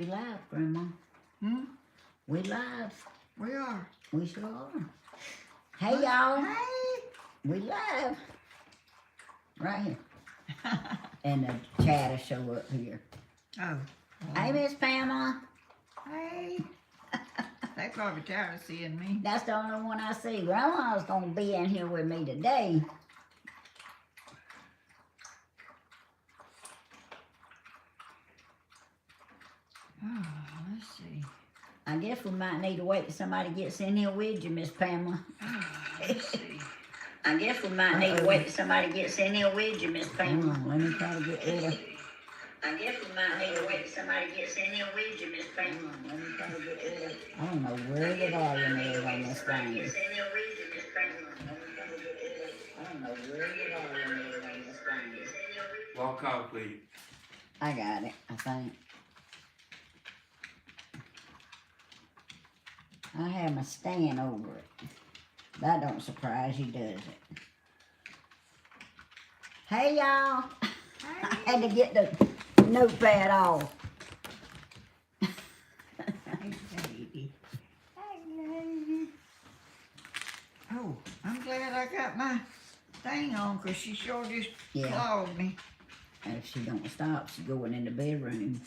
We live, Grandma. Hmm? We live. We are. We sure are. Hey, y'all. Hey. We live. Right here. And the chat will show up here. Oh. Hey, Miss Pamela. Hey. They probably tired of seeing me. That's the only one I see. Grandma's going to be in here with me today. Oh, let's see. I guess we might need to wait till somebody gets in here with you, Miss Pamela. Oh, let's see. I guess we might need to wait till somebody gets in here with you, Miss Pamela. Let me try to get rid of. I guess we might need to wait till somebody gets in here with you, Miss Pamela. Let me try to get rid of. I don't know where the volume is on this thing. I don't know where the volume is on this thing. Walk out, please. I got it, I think. I have my stand over it. That don't surprise you, does it? Hey, y'all. I had to get the notepad off. Hey, baby. Hey, lady. Oh, I'm glad I got my thing on because she sure just clawed me. And if she don't stop, she's going in the bedroom.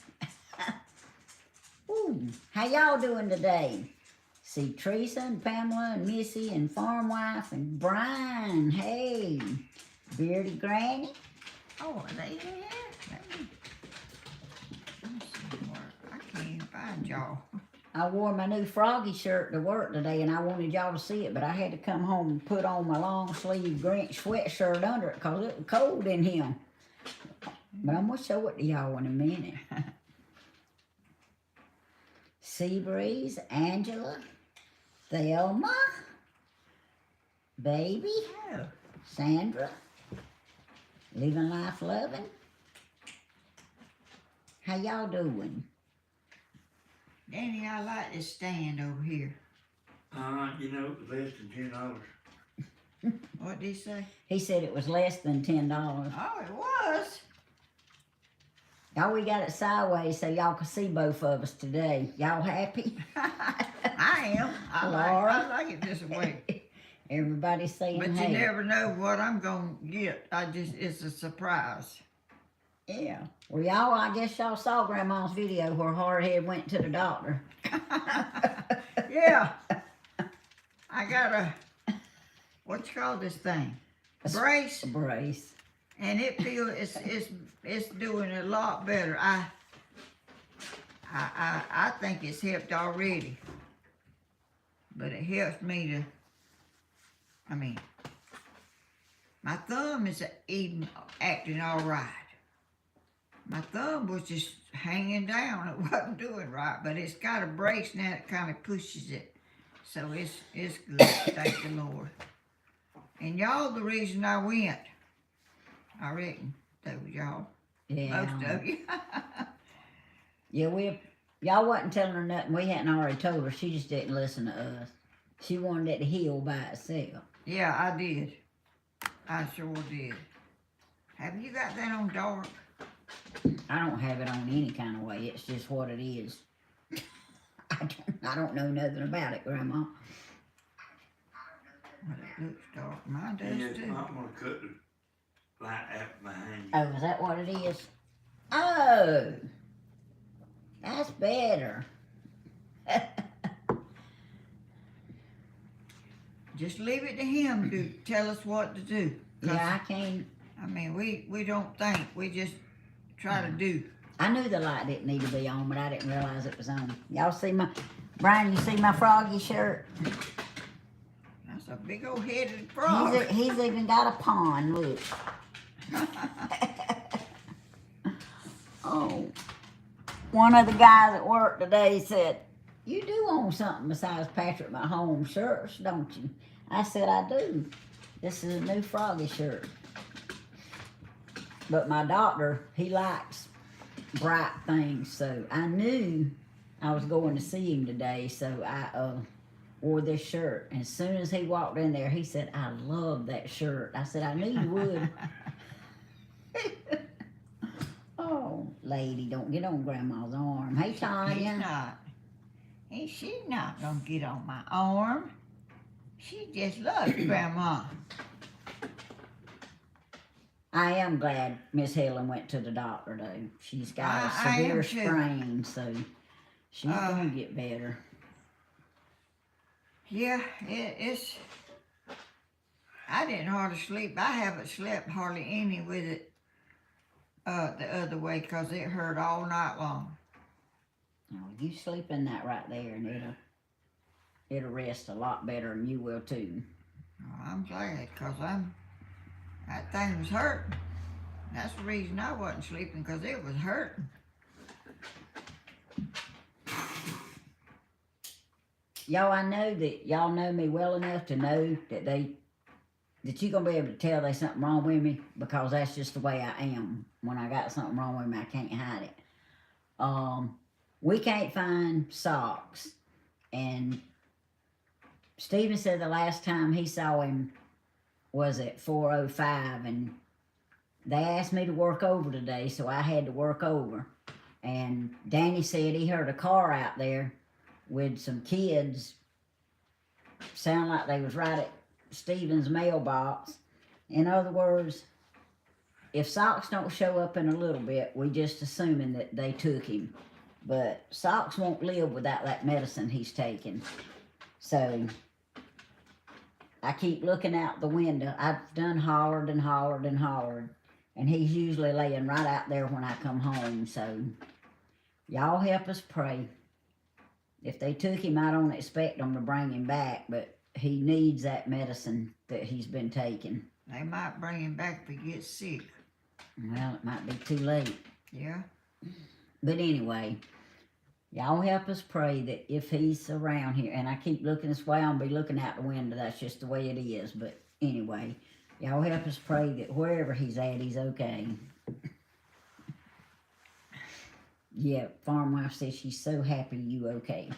Ooh, how y'all doing today? See Teresa and Pamela and Missy and Farm Wife and Brian. Hey, Beardy Granny. Oh, are they here? Let me see where. I can't even find y'all. I wore my new Froggy shirt to work today and I wanted y'all to see it, but I had to come home and put on my long sleeve Grinch sweatshirt under it because it was cold in here. But I'm going to show it to y'all in a minute. Seabreeze, Angela, Thelma, Baby, Oh. Sandra, Living Life Loving. How y'all doing? Danny, I like this stand over here. You know, less than $10. What did he say? He said it was less than $10. Oh, it was. Y'all, we got it sideways so y'all can see both of us today. Y'all happy? I am. I like it this way. Everybody's saying But hey. you never know what I'm going to get. It's a surprise. Yeah. Well, y'all, I guess y'all saw Grandma's video where Hardhead went to the doctor. Yeah. I got a, what you call this thing? Brace. A brace. And it feels it's doing a lot better. I think it's helped already. But it helps me to, I mean, my thumb is even acting all right. My thumb was just hanging down. It wasn't doing right, but it's got a brace now that kind of pushes it. So it's good, thank the Lord. And y'all the reason I went. I reckon that was y'all. Yeah. Most of you. Yeah, y'all wasn't telling her nothing. We hadn't already told her. She just didn't listen to us. She wanted it to heal by itself. Yeah, I did. I sure did. Have you got that on dark? I don't have it on any kind of way. It's just what it is. I don't know nothing about it, Grandma. Well, it looks dark. Mine And does you too. might want to cut the light out behind you. Oh, is that what it is? Oh, that's better. Just leave it to him to tell us what to do. Yeah, I can't. I mean, we don't think. We just try to do. I knew the light didn't need to be on, but I didn't realize it was on. Y'all see my, Brian, you see my Froggy shirt? That's a big old headed frog. He's even got a pond, look. Oh, one of the guys at work today said, you do own something besides Patrick Mahomes shirts, don't you? I said, I do. This is a new Froggy shirt. But my doctor, he likes bright things, so I knew I was going to see him today, so I wore this shirt. And as soon as he walked in there, he said, I love that shirt. I said, I knew you would. Oh, Oh, lady, don't get on Grandma's arm. Hey, He's Tanya. not. She's not gonna get on my arm. She just loves Grandma. I am glad Miss Helen went to the doctor, though. She's got a I am severe too. sprain, so she's gonna get better. Yeah, it's. I didn't hardly sleep. I haven't slept hardly any with it the other way because it hurt all night long. Oh, you sleep in that right there, and it'll rest a lot better, and you will too. Oh, I'm glad because that thing was hurting. That's the reason I wasn't sleeping because it was hurting. Y'all, I know that y'all know me well enough to know that you're gonna be able to tell there's something wrong with me because that's just the way I am. When I got something wrong with me, I can't hide it. We can't find socks, and Stephen said the last time he saw him was at 4:05, and they asked me to work over today, so I had to work over. And Danny said he heard a car out there with some kids, sound like they was right at Stephen's mailbox. In other words, if Socks don't show up in a little bit, we just assuming that they took him. But Socks won't live without that medicine he's taking. So I keep looking out the window. I've done hollered and hollered and hollered, and he's usually laying right out there when I come home. So y'all help us pray. If they took him, I don't expect them to bring him back, but he needs that medicine that he's been taking. They might bring him back if he gets sick. Well, it might be too late. Yeah. But anyway, y'all help us pray that if he's around here, and I keep looking this way, I'll be looking out the window. That's just the way it is. But anyway, y'all help us pray that wherever he's at, he's okay. Yeah, farm wife says she's so happy you okay.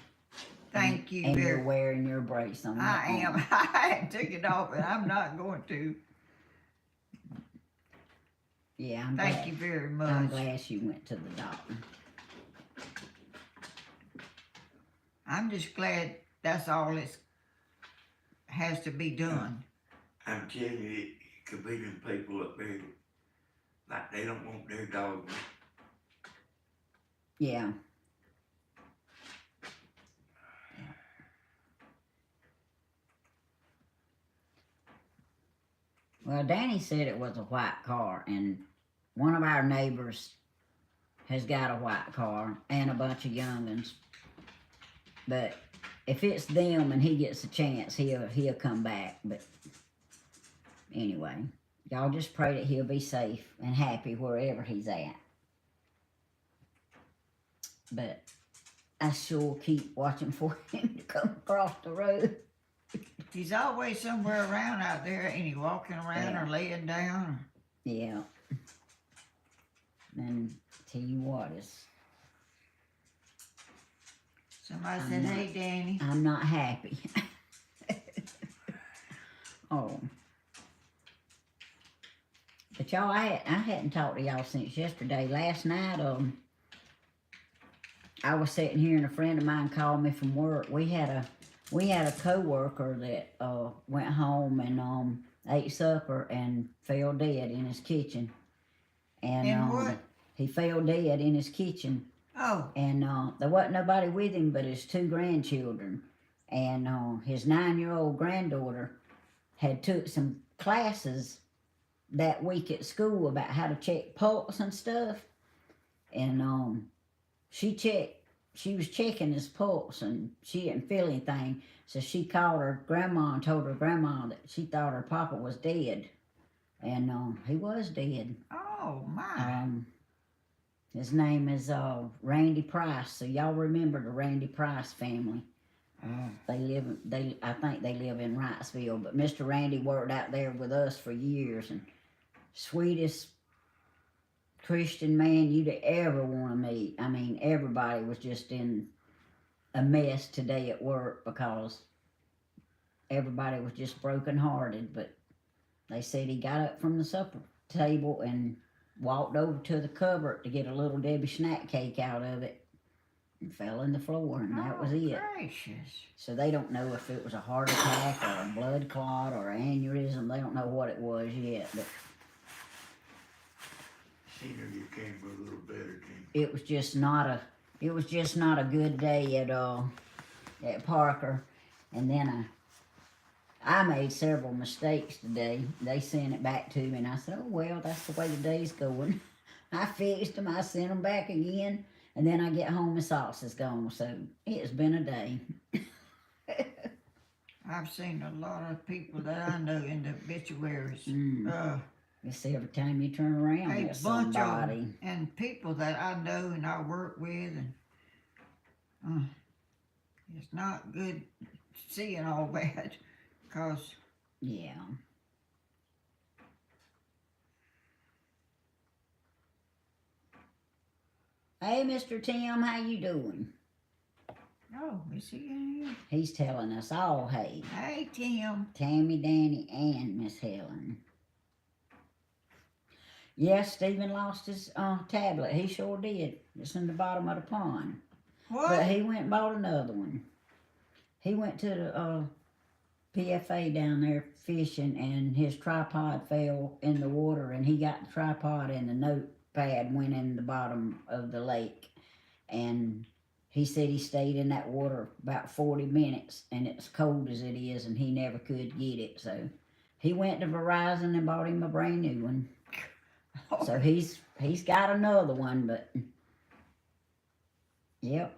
Thank you. And you're wearing your brace on. I am. I took it off, and I'm not going to. Yeah, I'm Thank glad. you very much. I'm glad she went to the doctor. I'm just glad that's all it has to be done. I'm telling you, it could be them people up there, like they don't want their dog. Yeah. Well, Danny said it was a white car, and one of our neighbors has got a white car and a bunch of young'uns. But if it's them and he gets a chance, he'll come back. But anyway, y'all just pray that he'll be safe and happy wherever he's at. But I sure keep watching for him to come across the road. He's always somewhere around out there, ain't he? Walking around or laying down. Yeah. And tell you what, Somebody said, "Hey, Danny." I'm not happy. Oh. But y'all, I hadn't talked to y'all since yesterday. Last night, I was sitting here and a friend of mine called me from work. We had a coworker that went home and ate supper and fell dead in his kitchen. And what? He fell dead in his kitchen. Oh. And there wasn't nobody with him but his 2 grandchildren. And his 9-year-old granddaughter had took some classes that week at school about how to check pulse and stuff. And she was checking his pulse and she didn't feel anything. So she called her grandma and told her grandma that she thought her papa was dead. And he was dead. Oh, my. His name is Randy Price. So y'all remember the Randy Price family. I think they live in Wrightsville, but Mr. Randy worked out there with us for years, and sweetest Christian man you'd ever want to meet. I mean, everybody was just in a mess today at work because everybody was just brokenhearted, but they said he got up from the supper table and walked over to the cupboard to get a little Debbie snack cake out of it and fell in the floor, and that was it. Gracious. So they don't know if it was a heart attack or a blood clot or an aneurysm. They don't know what it was yet, but Senior, you came a little better, King. it was just not a good day at Parker. And then I made several mistakes today. They sent it back to me, and I said, oh, well, that's the way the day's going. I fixed them. I sent them back again. And then I get home and Socks is gone. So it's been a day. I've seen a lot of people that I know in the obituaries. It's every time you turn around, A there's bunch somebody. of them, and people that I know and I work with, and it's not good seeing all that, cause Yeah. Hey, Mr. Tim, how you doing? oh, is he in here? He's telling us all hey. Hey, Tim. Tammy, Danny, and Miss Helen. Yes, Stephen lost his tablet. He sure did. It's in the bottom of the pond. What? But he went and bought another one. He went to the PFA down there fishing, and his tripod fell in the water, and he got the tripod, and the notepad went in the bottom of the lake. And he said he stayed in that water about 40 minutes, and it's cold as it is, and he never could get it. So he went to Verizon and bought him a brand new one. So he's got another one, but yep.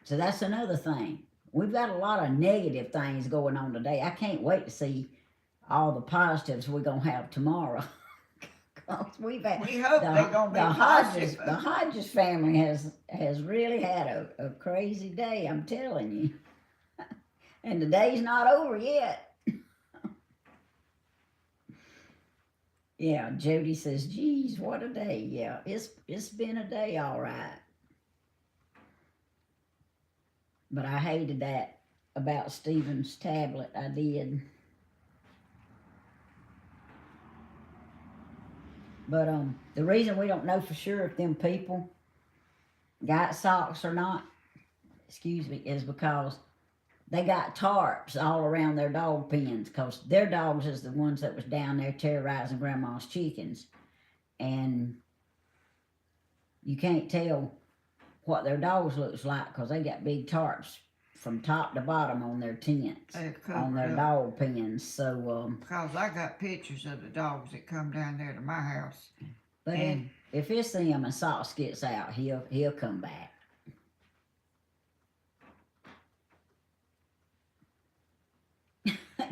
So that's another thing. We've got a lot of negative things going on today. I can't wait to see all the positives we're gonna have tomorrow. We hope they're gonna be positive. The Hodges family has really had a crazy day. I'm telling you, and the day's not over yet. Yeah, Jody says, geez, what a day. Yeah, it's been a day, all right. But I hated that about Stephen's tablet. I did. But the reason we don't know for sure if them people got socks or not, excuse me, is because they got tarps all around their dog pens, because their dogs is the ones that was down there terrorizing Grandma's chickens. And you can't tell what their dogs looks like because they got big tarps from top to bottom on their tents, on their dog pens. So because I got pictures of the dogs that come down there to my house. But if it's them and Socks gets out, he'll come back.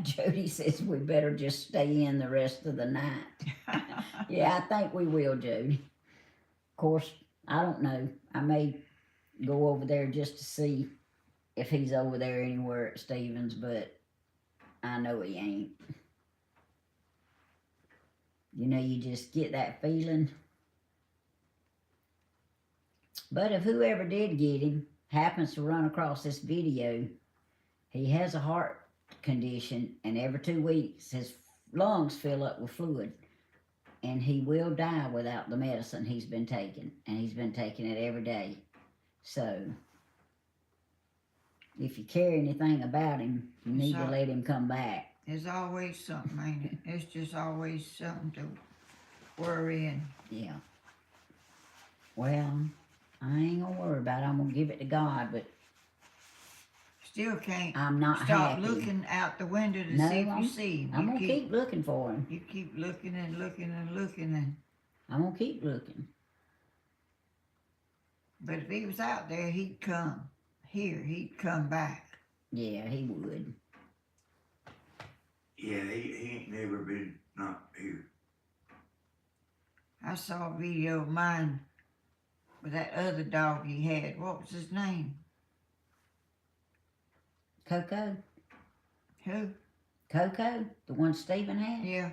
Jody says we better just stay in the rest of the night. Yeah, I think we will, Jody. Of course, I don't know. I may go over there just to see if he's over there anywhere at Stevens, but I know he ain't. You know, you just get that feeling. But if whoever did get him happens to run across this video, he has a heart condition, and every 2 weeks his lungs fill up with fluid, and he will die without the medicine he's been taking, and he's been taking it every day. So if you care anything about him, you need to let him come back. There's always something, ain't it? It's just always something to worry and... Yeah. Well, I ain't gonna worry about it. I'm gonna give it to God, but still can't I'm not stop happy. looking out the window to see if you see him. I'm gonna keep looking for him. You keep looking and looking and looking, and I'm gonna keep looking. but if he was out there, he'd come here. He'd come back. Yeah, he would. Yeah, he ain't never been not here. I saw a video of mine with that other dog he had. What was his name? Coco? Who? Coco? The one Stephen had? Yeah.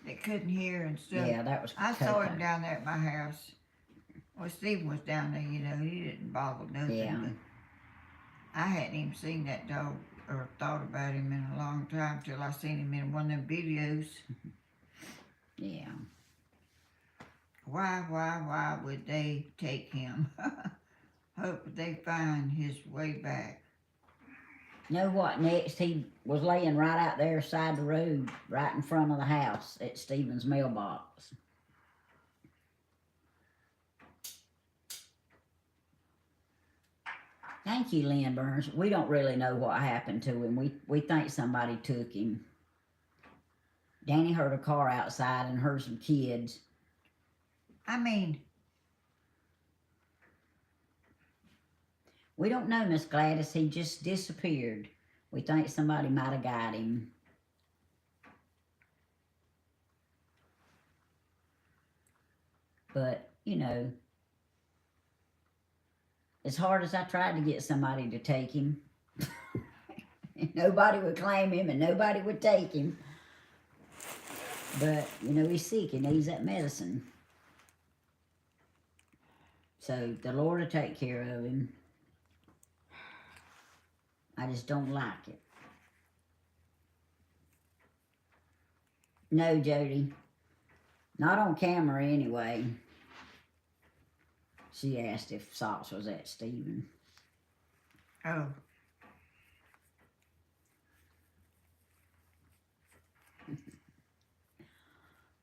They couldn't hear and stuff. Yeah, that was I Coco. saw him down there at my house. Well, Stephen was down there, you know. He didn't bother nothing. Yeah. But I hadn't even seen that dog or thought about him in a long time till I seen him in one of them videos. Yeah. why would they take him? Hope they find his way back. Know what next? He was laying right out there side the road, right in front of the house at Stephen's mailbox. Thank you, Lynn Burns. We don't really know what happened to him. We think somebody took him. Danny heard a car outside and heard some kids. I mean, we don't know, Miss Gladys. He just disappeared. We think somebody might have got him. But, you know, as hard as I tried to get somebody to take him, nobody would claim him and nobody would take him. But, you know, he's sick and needs that medicine. So the Lord will take care of him. I just don't like it. No, Jody. Not on camera anyway. She asked if Socks was at Stephen. oh,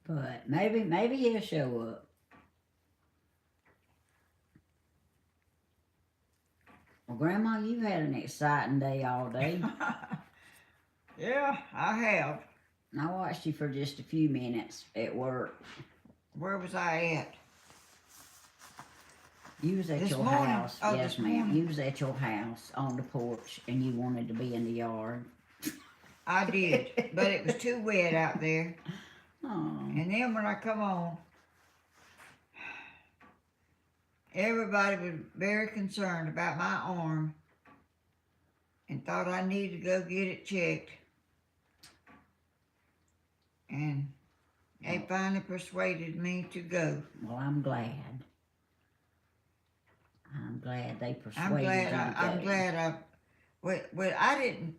But maybe he'll show up. Well, Grandma, you had an exciting day all day. yeah, I have. I watched you for just a few minutes at work. Where was I at? You was at This your morning? house. Oh, Yes, this ma'am. morning. You was at your house on the porch and you wanted to be in the yard. I did, but it was too wet out there. Oh. And then when I come on, everybody was very concerned about my arm and thought I needed to go get it checked. And they finally persuaded me to go. Well, I'm glad. I'm glad they persuaded I'm glad. you to go. I'm glad. Well, I didn't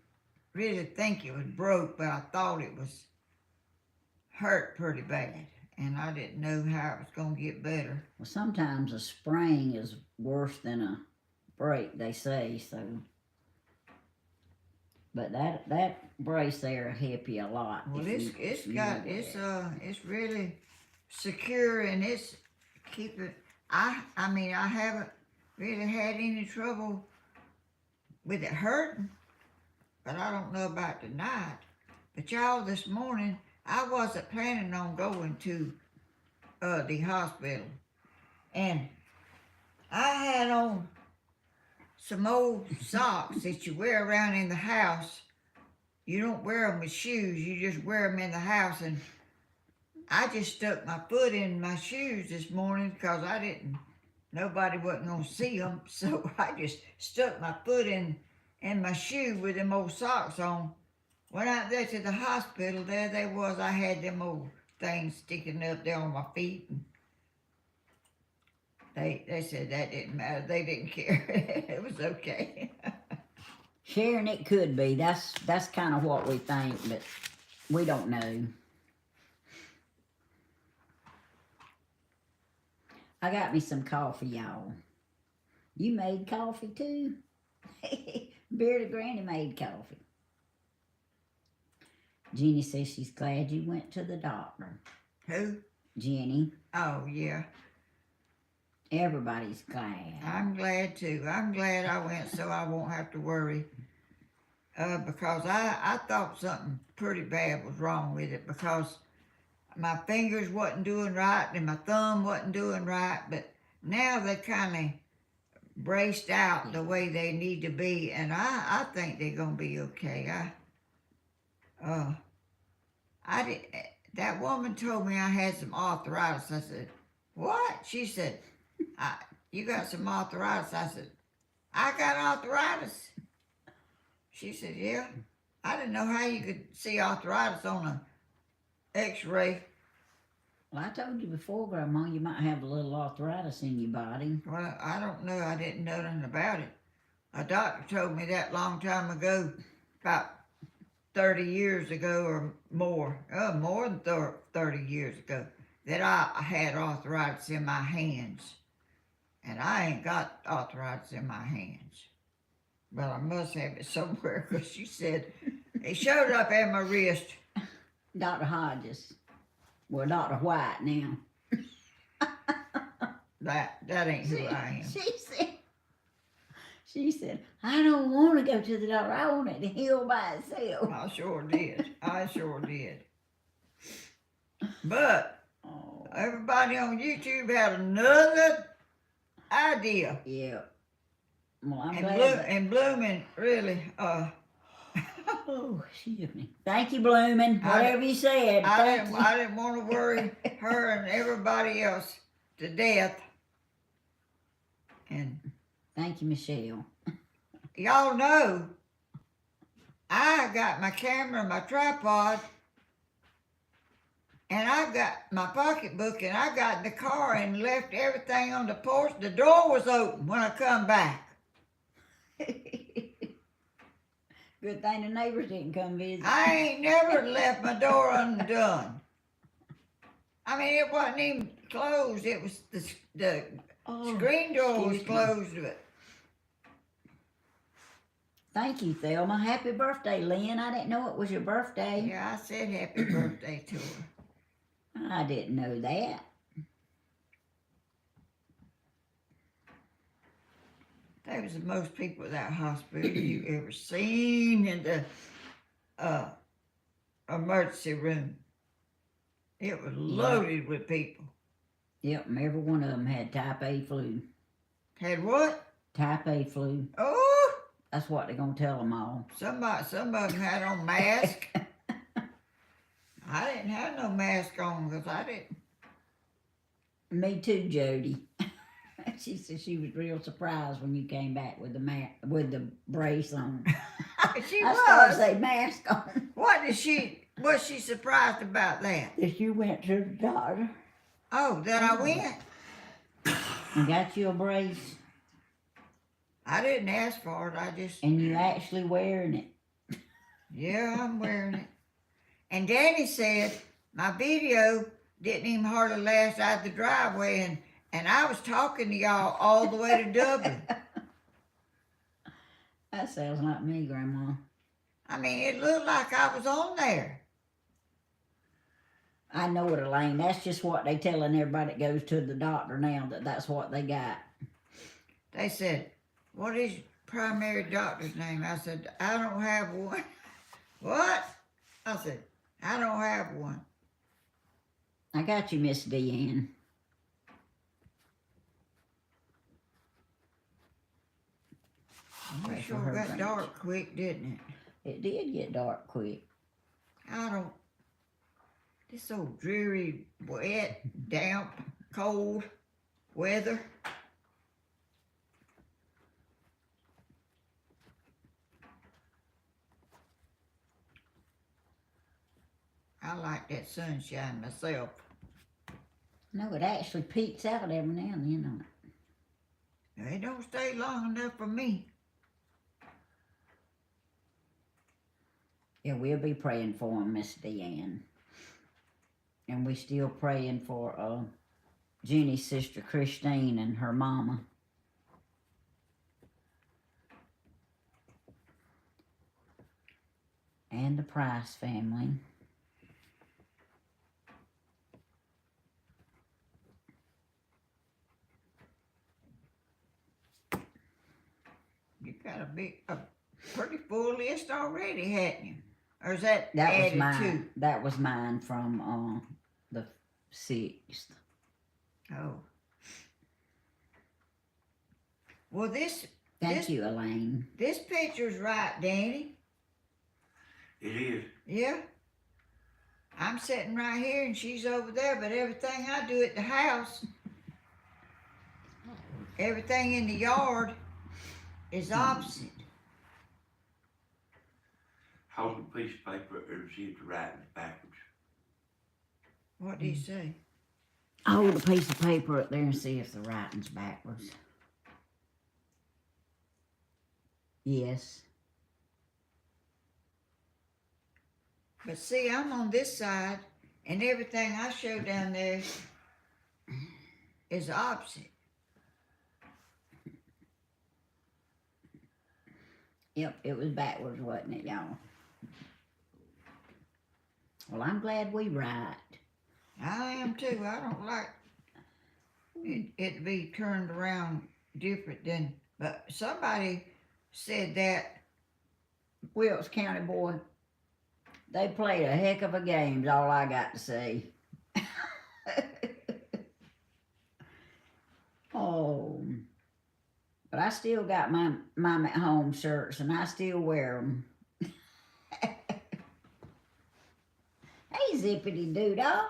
really think it was broke, but I thought it was hurt pretty bad, and I didn't know how it was gonna get better. Well, sometimes a sprain is worse than a break, they say, so. But that brace there will help you a lot. Well, if you know that. it's really secure, and it's keep it. I mean, I haven't really had any trouble with it hurting, but I don't know about tonight. But y'all, this morning, I wasn't planning on going to the hospital, and I had on some old socks that you wear around in the house. You don't wear them with shoes, you just wear them in the house, and I just stuck my foot in my shoes this morning because nobody wasn't going to see them, so I just stuck my foot in my shoe with them old socks on. Went out there to the hospital, there they was, I had them old things sticking up there on my feet, and they said that didn't matter, they didn't care, it was okay. Sharon, it could be. That's kind of what we think, but we don't know. I got me some coffee, y'all. You made coffee too? Bearded Granny made coffee. Jenny says she's glad you went to the doctor. Who? Jenny. Oh, yeah. Everybody's glad. I'm glad too. I'm glad I went so I won't have to worry. Because I thought something pretty bad was wrong with it, because my fingers wasn't doing right and my thumb wasn't doing right, but now they kind of braced out the way they need to be, and I think they're going to be okay. That woman told me I had some arthritis. I said, what? She said, you got some arthritis. I said, I got arthritis. She said, yeah. I didn't know how you could see arthritis on an x-ray. Well, I told you before, Grandma, you might have a little arthritis in your body. Well, I don't know. I didn't know nothing about it. A doctor told me that long time ago, about 30 years ago or more. More than 30 years ago, that I had arthritis in my hands. And I ain't got arthritis in my hands. But I must have it somewhere because she said it showed up at my wrist. Dr. Hodges. Well, Dr. White now. That ain't who I am. She said, I don't want to go to the doctor. I want it to heal by itself. I sure did. I sure did. But everybody on YouTube had another idea. Yeah. Well, I'm And, glad. and Blooming really, Oh, excuse me. Thank you, Bloomin'. Whatever you said. I Thank didn't want to worry her and everybody else to death. And Thank you, Michelle. y'all know I got my camera and my tripod, and I got my pocketbook, and I got in the car and left everything on the porch. The door was open when I come back. Good thing the neighbors didn't come visit. I ain't never left my door undone. I mean, it wasn't even closed. It was the screen door was excuse me. closed. But Thank you, Thelma. Happy birthday, Lynn. I didn't know it was your birthday. yeah, I said happy birthday to her. I didn't know that. That was the most people at that hospital you ever seen in the emergency room. It was loaded with people. Yep, and every one of them had type A flu. Had what? Type A flu. Oh, That's what they're going to tell them all. some of them had on masks. I didn't have no mask on because I didn't. Me too, Jody. She said she was real surprised when you came back with the brace on. She I started was. to say mask on. Was she surprised about that? That you went to the doctor Oh, that I went? and got you a brace, I didn't ask for it. I just, and you actually wearing it. yeah, I'm wearing it. And Danny said my video didn't even hardly last out the driveway, and I was talking to y'all all the way to Dublin. That sounds like me, Grandma. I mean, it looked like I was on there. I know it, Elaine. That's just what they telling everybody that goes to the doctor now, that's what they got. They said, what is your primary doctor's name? I said, I don't have one. What? I said, I don't have one. I got you, Miss Deanne. It sure got dark quick, didn't it? It did get dark quick. This so dreary, wet, damp, cold weather. I like that sunshine myself. No, it actually peeks out every now and then on it. It don't stay long enough for me. Yeah, we'll be praying for him, Miss Deanne. And we still praying for Jenny's sister Christine and her mama. And the Price family. You got a pretty full list already, hadn't you? Or is that That was added mine. to? That was mine from the 6th. Oh. Well, Thank you, Elaine. this picture's right, Danny. It is. Yeah. I'm sitting right here and she's over there, but everything I do at the house, everything in the yard is opposite. Hold a piece of paper and see if the writing's backwards. What did he say? I'll hold a piece of paper up there and see if the writing's backwards. Yes. But see, I'm on this side And everything I show down there is the opposite. Yep, it was backwards, wasn't it, y'all? Well, I'm glad we right. I am too. I don't like it to be turned around different than, but somebody said that. Wilkes County boy, they played a heck of a game, is all I got to say. Oh, but I still got my mom at home shirts and I still wear them. Hey, zippity doo dah.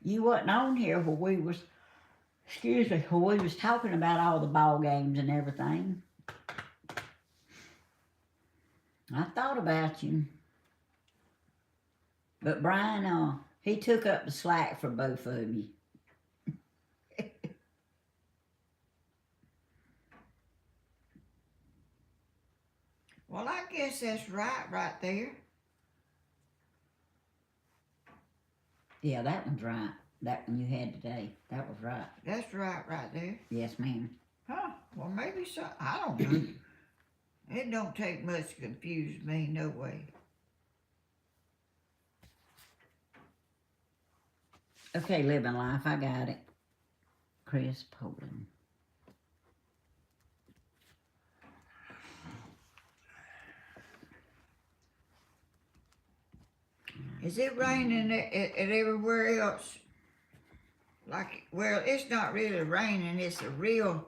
You wasn't on here when we was, when we was talking about all the ball games and everything. I thought about you. But Brian, he took up the slack for both of you. Well, I guess that's right there. Yeah, that one's right. That one you had today. That was right. That's right there. Yes, ma'am. Huh? Well, maybe so. I don't know. It don't take much to confuse me, no way. Okay, living life, I got it. Chris Poland. Is it raining at everywhere else? Like, well, it's not really raining. It's a real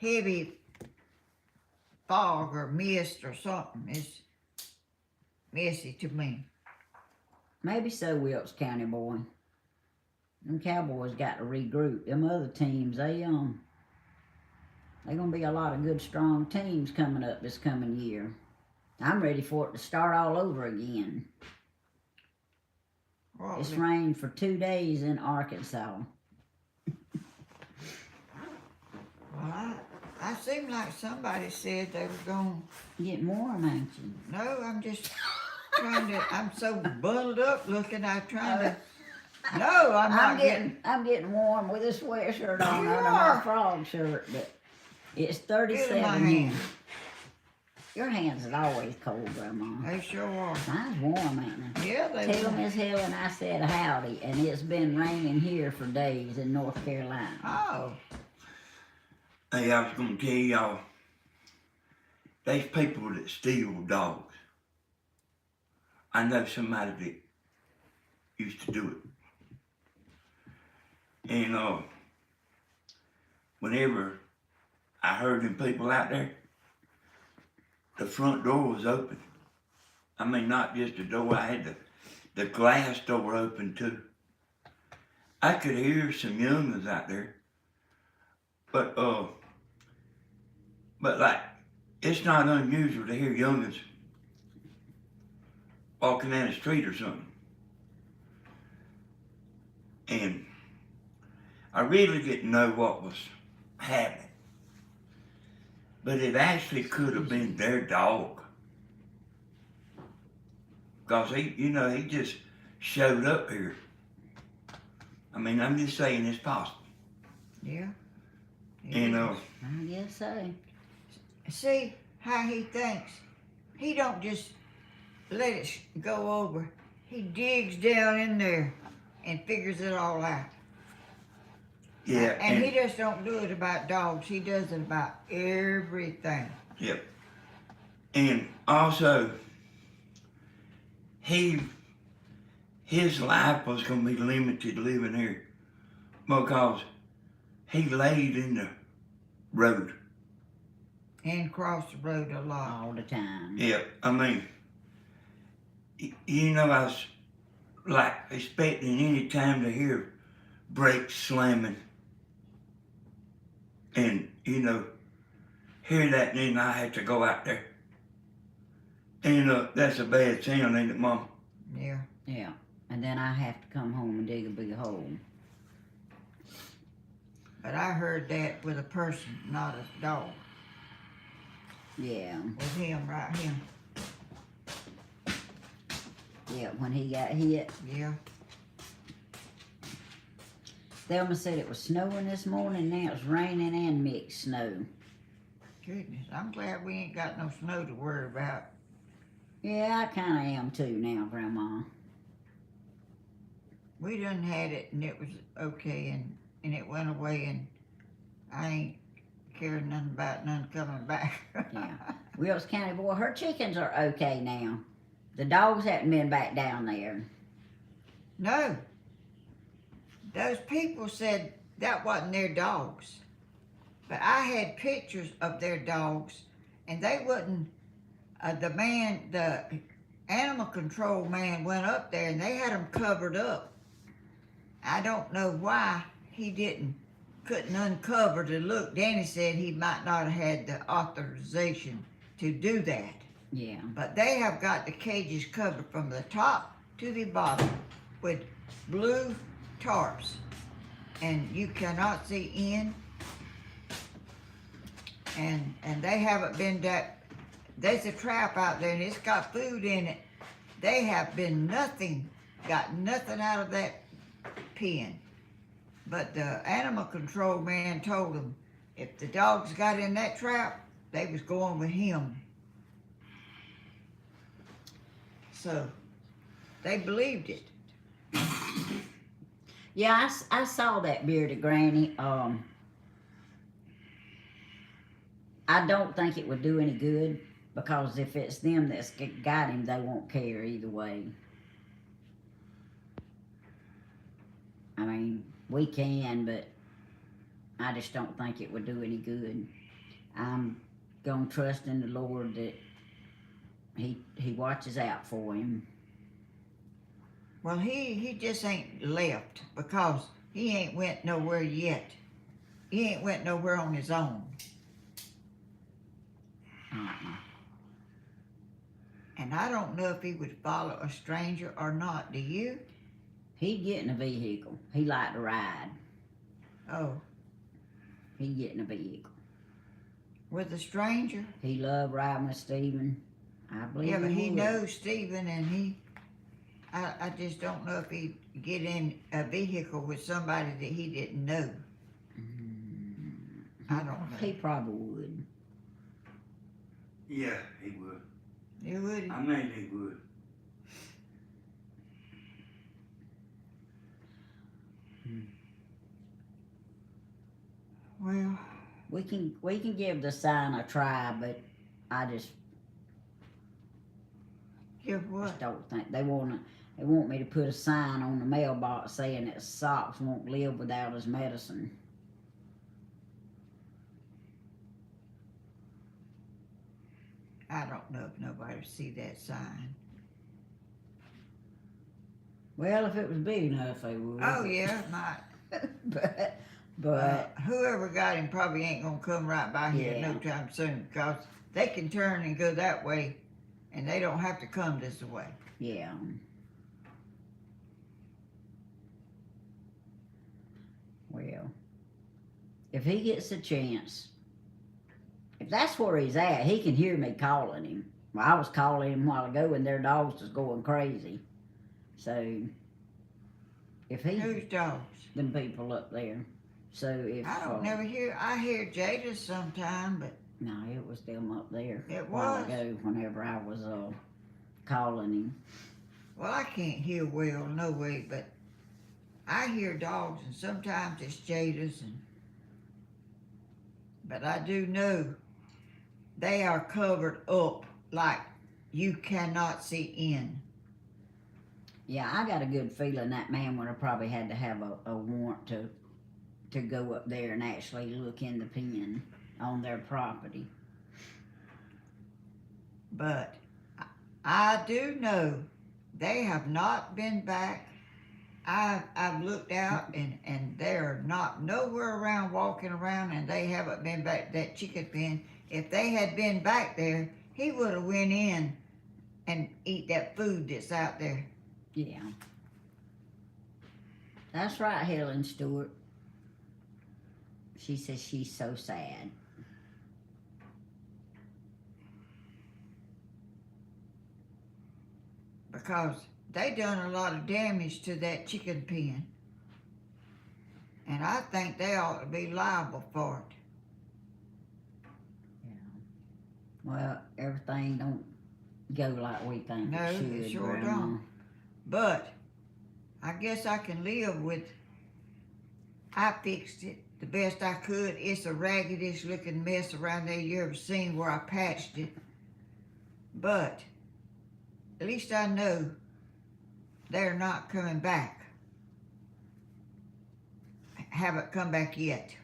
heavy fog or mist or something. It's messy to me. Maybe so, Wilkes County boy. Them Cowboys got to regroup. Them other teams, they gonna be a lot of good, strong teams coming up this coming year. I'm ready for it to start all over again. Well, It's rained for 2 days in Arkansas. Well, I seem like somebody said they were going. Getting warm, ain't you? No, I'm just trying to. I'm so bundled up looking. I'm trying to. No, I'm getting warm with a sweatshirt on You under are. my frog shirt, but it's Feel my 37 here. hand. Your hands is always cold, Grandma. They sure are. Mine's warm, ain't they? Yeah, they Tell were. Miss Helen I said howdy, and it's been raining here for days in North Carolina. Oh, Hey, I was gonna tell y'all, there's people that steal dogs. I know somebody that used to do it. And whenever I heard them people out there, the front door was open. I mean, not just the door, I had the glass door open too. I could hear some young'uns out there. But like, it's not unusual to hear young'uns walking down the street or something. And I really didn't know what was happening. But it actually could have been their dog. Because he just showed up here. I mean, I'm just saying it's possible. yeah. And I guess so. See how he thinks. He don't just let it go over. He digs down in there and figures it all out. yeah, And he just don't do it about dogs. He does it about everything. Yep. And also, his life was going to be limited living here because he laid in the road. And cross the road a lot. All the time. Yep. I mean, I was like expecting any time to hear brakes slamming and, hear that, and then I had to go out there. And that's a bad sound, ain't it, Mom? Yeah. Yeah. And then I have to come home and dig a big hole. But I heard that with a person, not a dog. Yeah. with him right here. Yeah, when he got hit. Yeah. Thelma said it was snowing this morning. Now it's raining and mixed snow. Goodness, I'm glad we ain't got no snow to worry about. Yeah, I kind of am too now, Grandma. We done had it and it was okay and it went away and I ain't cared nothing about none coming back. Yeah. Wilkes County boy, her chickens are okay now. The dogs haven't been back down there. No. Those people said that wasn't their dogs. But I had pictures of their dogs and they wouldn't, the animal control man went up there and they had them covered up. I don't know why he couldn't uncover to look. Danny said he might not have had the authorization to do that. Yeah. But they have got the cages covered from the top to the bottom with blue tarps. And you cannot see in. And they haven't been there's a trap out there and it's got food in it. They have been got nothing out of that pen. But the animal control man told them if the dogs got in that trap, they was going with him. So they believed it. Yeah, I saw that bearded granny. I don't think it would do any good because if it's them that's got him, they won't care either way. I mean, we can, but I just don't think it would do any good. I'm gonna trust in the Lord that He watches out for him. Well, he just ain't left because he ain't went nowhere yet. He ain't went nowhere on his own. And I don't know if he would follow a stranger or not. Do you? He'd get in a vehicle. He liked to ride. Oh, He'd get in a vehicle. with a stranger? He loved riding with Stephen. I believe Yeah, but he would. knows Stephen, and I just don't know if he'd get in a vehicle with somebody that he didn't know. I don't know. He probably would. Yeah, he would. You would? I mean, he would. Well, We can give the sign a try, but I just give what? don't think they want me to put a sign on the mailbox saying that Socks won't live without his medicine. I don't know if nobody would see that sign. Well, if it was big enough, they would. Oh yeah, might. but Whoever got him probably ain't gonna come right by here Yeah. no time soon because they can turn and go that way, and they don't have to come this way. yeah. Well, if he gets a chance, if that's where he's at, he can hear me calling him. Well, I was calling him a while ago and their dogs was going crazy. So, if he, Whose dogs? them people up there. So if, I don't never hear. I hear Jada sometime, but no, it was them up there It a while was? ago whenever I was calling him. well, I can't hear well, no way. But I hear dogs, and sometimes it's Jada's, but I do know they are covered up like you cannot see in. Yeah, I got a good feeling that man would have probably had to have a warrant to go up there and actually look in the pen on their property. But I do know they have not been back. I've looked out and they're not nowhere around walking around, and they haven't been back that chicken pen. If they had been back there, he would have went in and eat that food that's out there. Yeah. That's right, Helen Stewart. She says she's so sad. because they done a lot of damage to that chicken pen. And I think they ought to be liable for it. Well, everything don't go like we think No, it should. it sure Grandma. don't. But I guess I can live with, I fixed it the best I could. It's the raggediest looking mess around there you ever seen where I patched it. But at least I know they're not coming back. Haven't come back yet.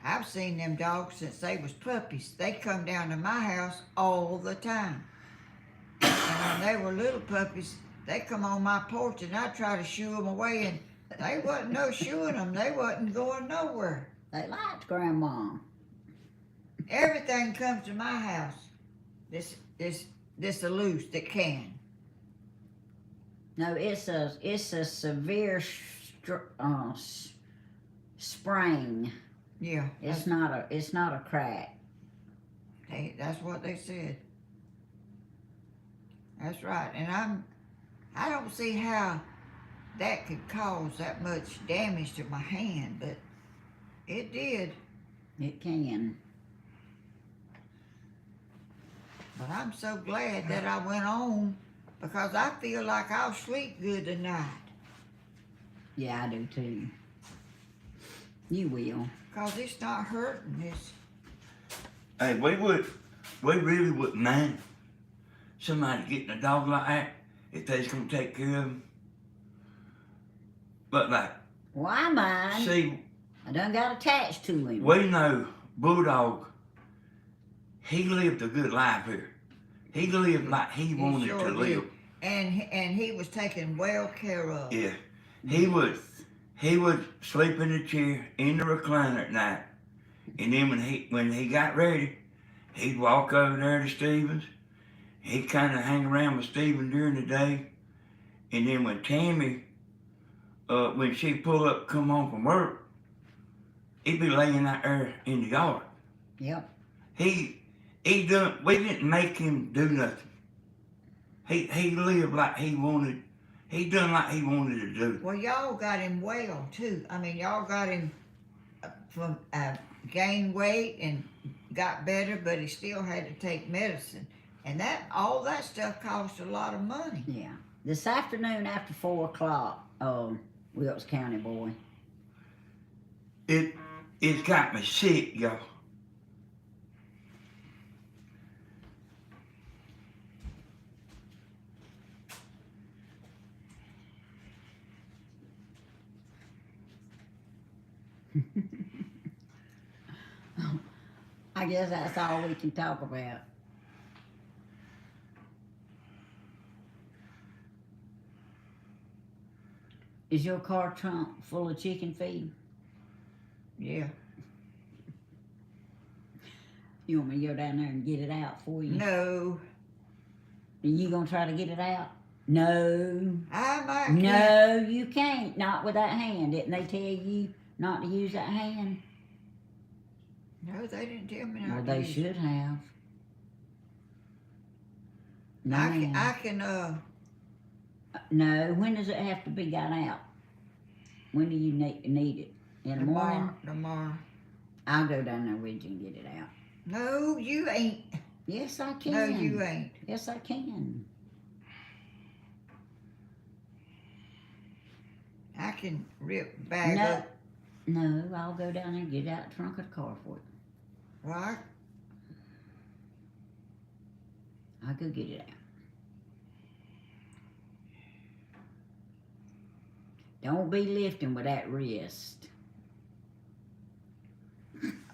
I've seen them dogs since they was puppies. They come down to my house all the time. And when they were little puppies, they come on my porch and I try to shoo them away, and they wasn't no shooing them. They wasn't going nowhere. They liked Grandma. Everything comes to my house. This loose that can. No, it's a severe sprain. Yeah. It's not a crack. That's what they said. That's right. And I don't see how that could cause that much damage to my hand, but it did. It can. But I'm so glad that I went on, because I feel like I'll sleep good tonight. Yeah, I do too. You will. Because it's not hurting. Hey, we really wouldn't mind somebody getting a dog like that if they's gonna take care of him. But like, Well, I mind. see, I done got attached to him. we know Bulldog, he lived a good life here. He lived like he wanted sure to did. live. And he was taken well care of. Yeah. He would sleep in the chair in the recliner at night. And then when he got ready, he'd walk over there to Stephen's. He'd kind of hang around with Stephen during the day. And then when Tammy, when she pull up, come home from work, he'd be laying out there in the yard. Yep. We didn't make him do nothing. He lived like he wanted. He done like he wanted to do. Well, y'all got him well too. I mean, y'all got him from gained weight and got better, but he still had to take medicine, and all that stuff cost a lot of money. Yeah. This afternoon after 4 o'clock, Wilkes County boy. It's got me sick, y'all. I guess that's all we can talk about. Is your car trunk full of chicken feed? Yeah. You want me to go down there and get it out for you? No. Are you gonna try to get it out? No. I might. No, you can't. Not with that hand. Didn't they tell you not to use that hand? No, they didn't tell me Well, not they to. should have. No, I can. No, when does it have to be got out? When do you need it? In the morning? Tomorrow. I'll go down there with you and get it out. No, you ain't. Yes, I can. No, you ain't. Yes, I can. I can rip bag No, up. no, I'll go down there and get it out the trunk of the car for you. Well, I'll go get it out. Don't be lifting with that wrist.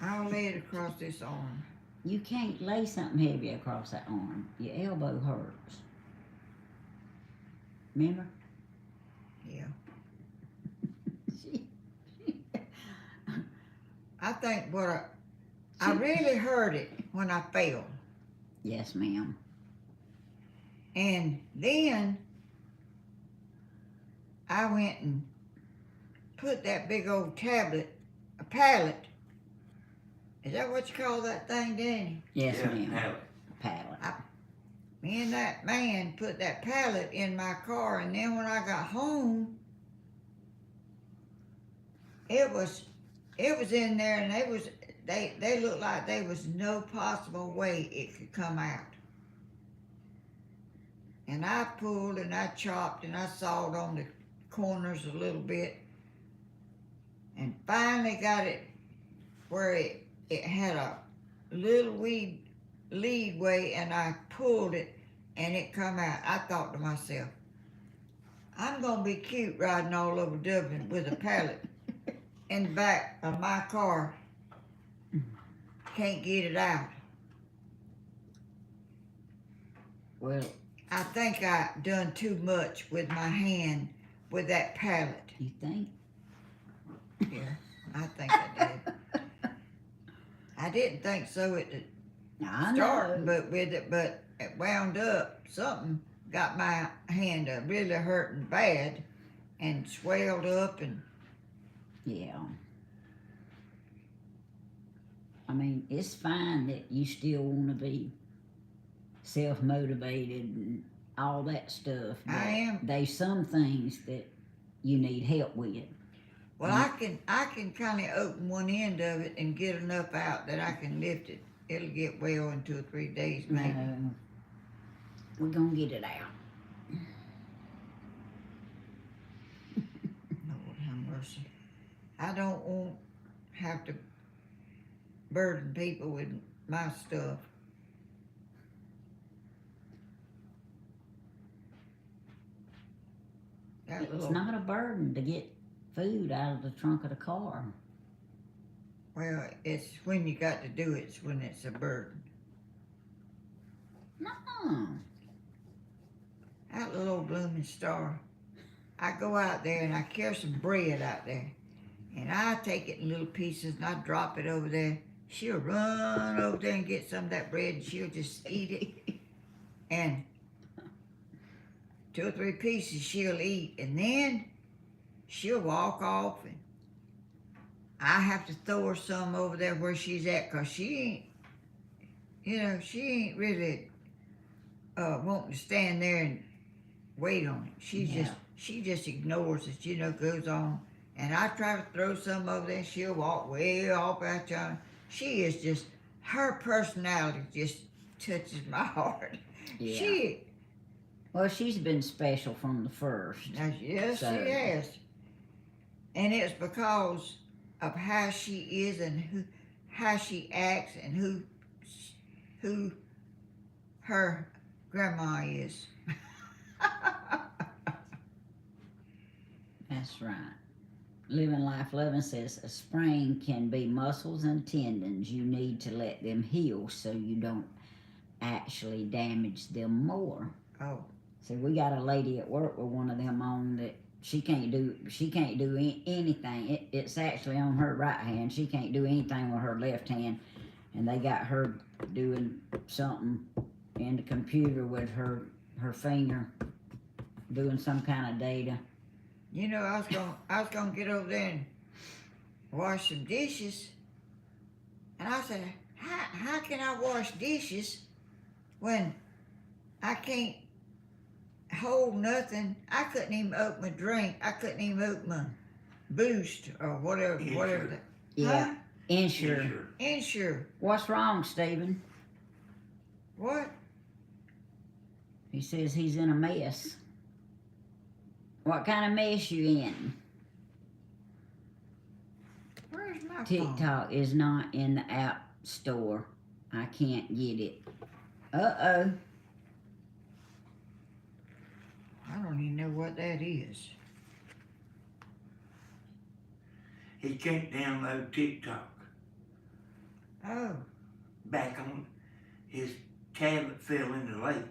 I'll lay it across this arm. You can't lay something heavy across that arm. Your elbow hurts. Remember? Yeah. I think I really heard it when I fell. Yes, ma'am. And then I went and put that big old pallet. Is that what you call that thing, Danny? Yes, Yeah, ma'am. have it. Pallet. me and that man put that pallet in my car, and then when I got home, it was in there, and they looked like there was no possible way it could come out. And I pulled and I chopped and I sawed on the corners a little bit, and finally got it where it had a little leadway, and I pulled it and it come out. I thought to myself, I'm gonna be cute riding all over Dublin with a pallet in the back of my car. Can't get it out. Well, I think I done too much with my hand with that pallet. you think? Yeah, I think I did. I didn't think so at the I start, know. but it wound up. Something got my hand really hurting bad and swelled up, and Yeah. I mean, it's fine that you still want to be self-motivated and all that stuff. But I am. There's some things that you need help with. Well, I can kind of open one end of it and get enough out that I can lift it. It'll get well in 2 or 3 days, maybe. No, we're gonna get it out. Lord have mercy. I don't want to have to burden people with my stuff. That It's little, not a burden to get food out of the trunk of the car. well, it's when you got to do it, it's when it's a burden. No. That little old blooming star. I go out there and I carry some bread out there, and I take it in little pieces and I drop it over there. She'll run over there and get some of that bread, and she'll just eat it. And 2 or 3 pieces she'll eat, and then she'll walk off, and I have to throw her some over there where she's at, 'cause she ain't really wanting to stand there and wait on it. She just ignores it, goes on. And I try to throw some over there, and she'll walk way off out there. She is just, her personality just touches my heart. Yeah. Well, she's been special from the first. Yes, So- she has. And it's because of how she is and how she acts and who her grandma is. That's right. Living Life Loving says a sprain can be muscles and tendons. You need to let them heal so you don't actually damage them more. Oh, See, we got a lady at work with one of them on that she can't do anything. It's actually on her right hand. She can't do anything with her left hand, and they got her doing something in the computer with her finger, doing some kind of data. I was gonna get over there and wash some dishes, and I said, how can I wash dishes when I can't hold nothing? I couldn't even open a drink. I couldn't even open a Boost or whatever. That. Yeah, Huh? Insure. What's wrong, Stephen? What? He says he's in a mess. What kind of mess you in? Where's my phone? TikTok is not in the app store. I can't get it. Uh-oh. I don't even know what that is. He can't download TikTok. Oh. Back on his tablet fell in the lake,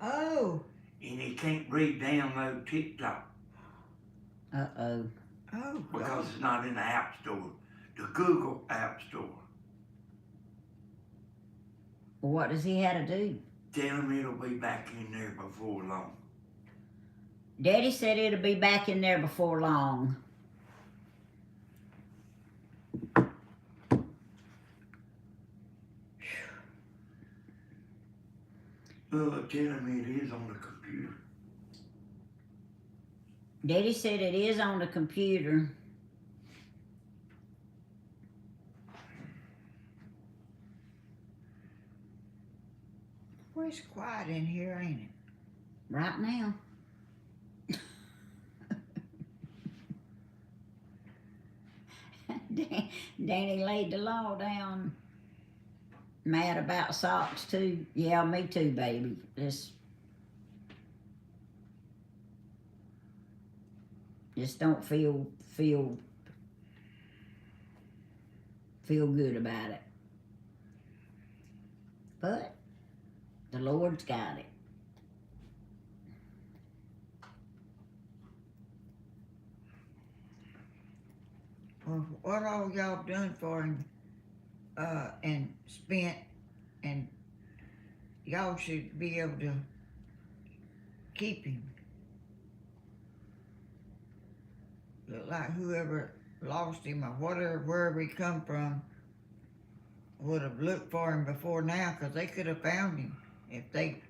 Oh. and he can't re-download TikTok Uh-oh. Oh. because it's not in the App Store, the Google App Store. Well, what does he have to do? Tell him it'll be back in there before long. Daddy said it'll be back in there before long. Telling me it is on the computer. Daddy said it is on the computer. Well, it's quiet in here, ain't it? Right now. Danny laid the law down. Mad about socks too. Yeah, me too, baby. Just don't feel good about it. But the Lord's got it. Well, what all y'all done for him, and spent, and y'all should be able to keep him. Look like whoever lost him or whatever, wherever he come from, would have looked for him before now, 'cause they could have found him if the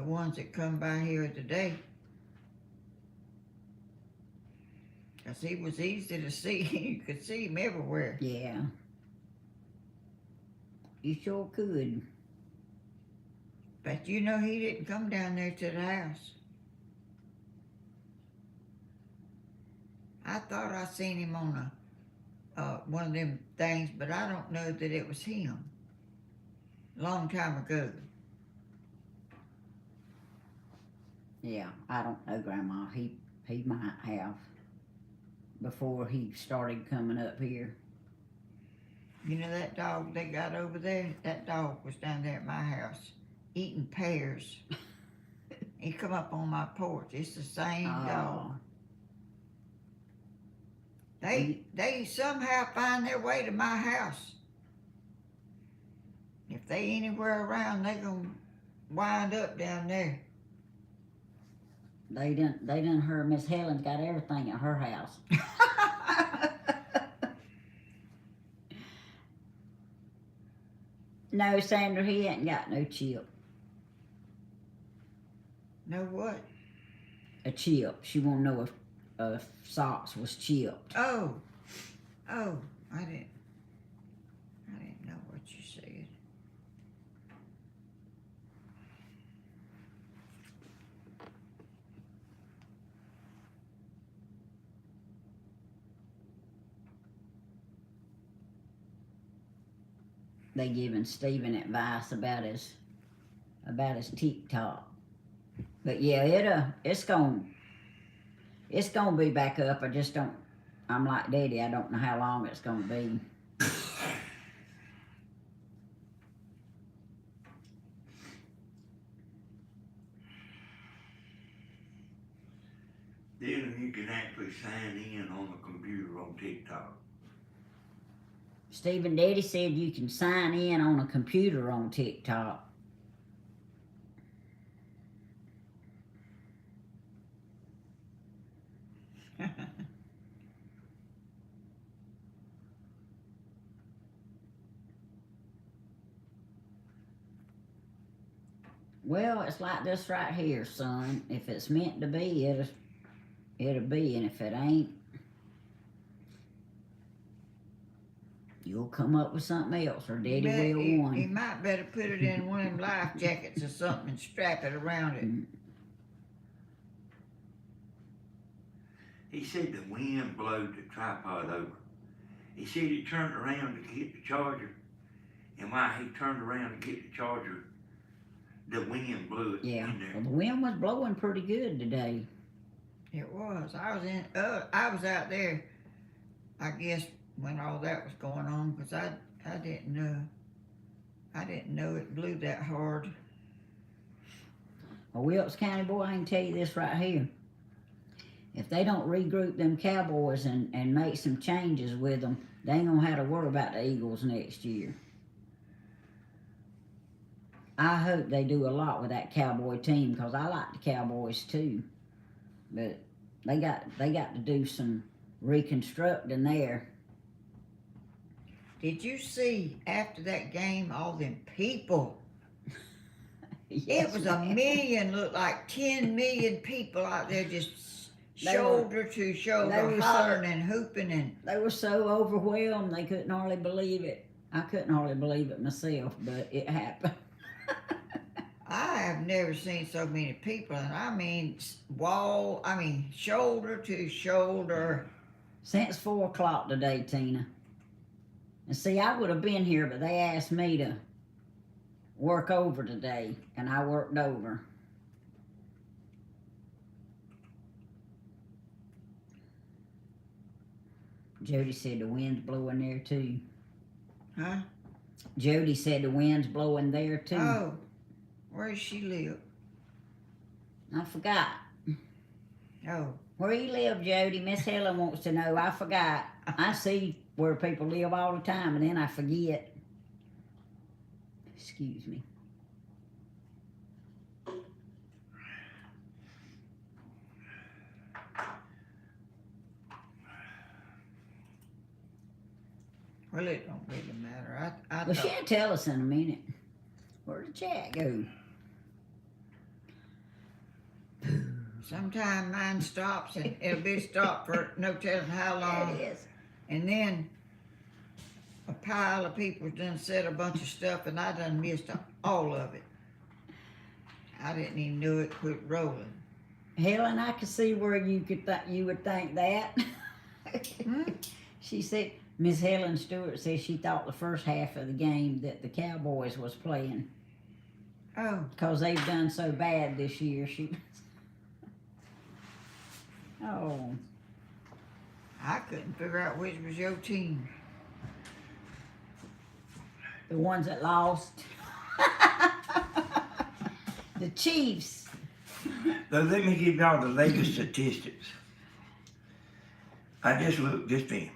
ones that come by here today. 'Cause he was easy to see. You could see him everywhere. Yeah. You sure could. But you know he didn't come down there to the house. I thought I seen him on one of them things, but I don't know that it was him. Long time ago. Yeah, I don't know, Grandma. He might have before he started coming up here. You know that dog they got over there? That dog was down there at my house eating pears. He come up on my porch. It's the same dog. They somehow find their way to my house. If they anywhere around, they gonna wind up down there. They done heard Miss Helen's got everything at her house. No, Sandra, he ain't got no chip. Know what? A chip. She won't know if Socks was chipped. Oh, I didn't know what you said. They giving Stephen advice about his TikTok. But yeah, it's gonna be back up. I just don't. I'm like Daddy. I don't know how long it's gonna be. Then you can actually sign in on the computer on TikTok. Stephen, Daddy said you can sign in on a computer on TikTok. Well, it's like this right here, son. If it's meant to be, it'll be, and if it ain't, you'll come up with something else, or Daddy will one. He might better put it in one of them life jackets or something and strap it around it. He said the wind blowed the tripod over. He said he turned around to get the charger, and while he turned around to get the charger, the wind blew it in there. Well, the wind was blowing pretty good today. It was. I was out there, I guess, when all that was going on, because I didn't know it blew that hard. Well, Wilkes County, boy, I can tell you this right here. If they don't regroup them Cowboys and make some changes with them, they ain't gonna have to worry about the Eagles next year. I hope they do a lot with that Cowboy team, because I like the Cowboys too. But they got to do some reconstructing there. Did you see after that game all them people? Yes, It was a ma'am. million, looked like 10 million people out there just They shoulder to they shoulder, were so- hollering and hooping and They were so overwhelmed they couldn't hardly believe it. I couldn't hardly believe it myself, but it happened. I have never seen so many people, and I mean shoulder to shoulder. Since 4 o'clock today, Tina. And see, I would have been here, but they asked me to work over today, and I worked over. Jody said the wind's blowing there too. Huh? Jody said the wind's blowing there too. Oh, where does she live? I forgot. Oh, Where you live, Jody? Miss Helen wants to know. I forgot. I see where people live all the time, and then I forget. Excuse me. well, it don't really matter. I Well, thought, she'll tell us in a minute. Where'd the chat go? sometime mine stops and it'll be stopped for no telling how There long. it is. And then a pile of people done said a bunch of stuff and I done missed all of it. I didn't even know it quit rolling. Helen, I could see where you would think that. Hmm? She said, Miss Helen Stewart said she thought the first half of the game that the Cowboys was playing Oh, because they've done so bad this year. Oh, I couldn't figure out which was your team. the ones that lost. The Chiefs. So let me give y'all the latest statistics. I just looked this in.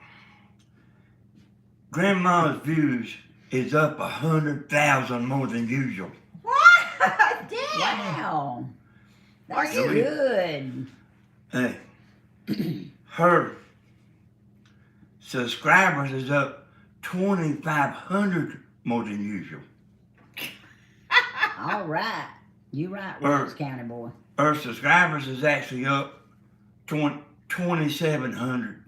Grandma's views is up 100,000 more than usual. What? Wow. Are That's you- good. Hey, her subscribers is up 2,500 more than usual. All right. You right, Williams County boy. Her subscribers is actually up 2,700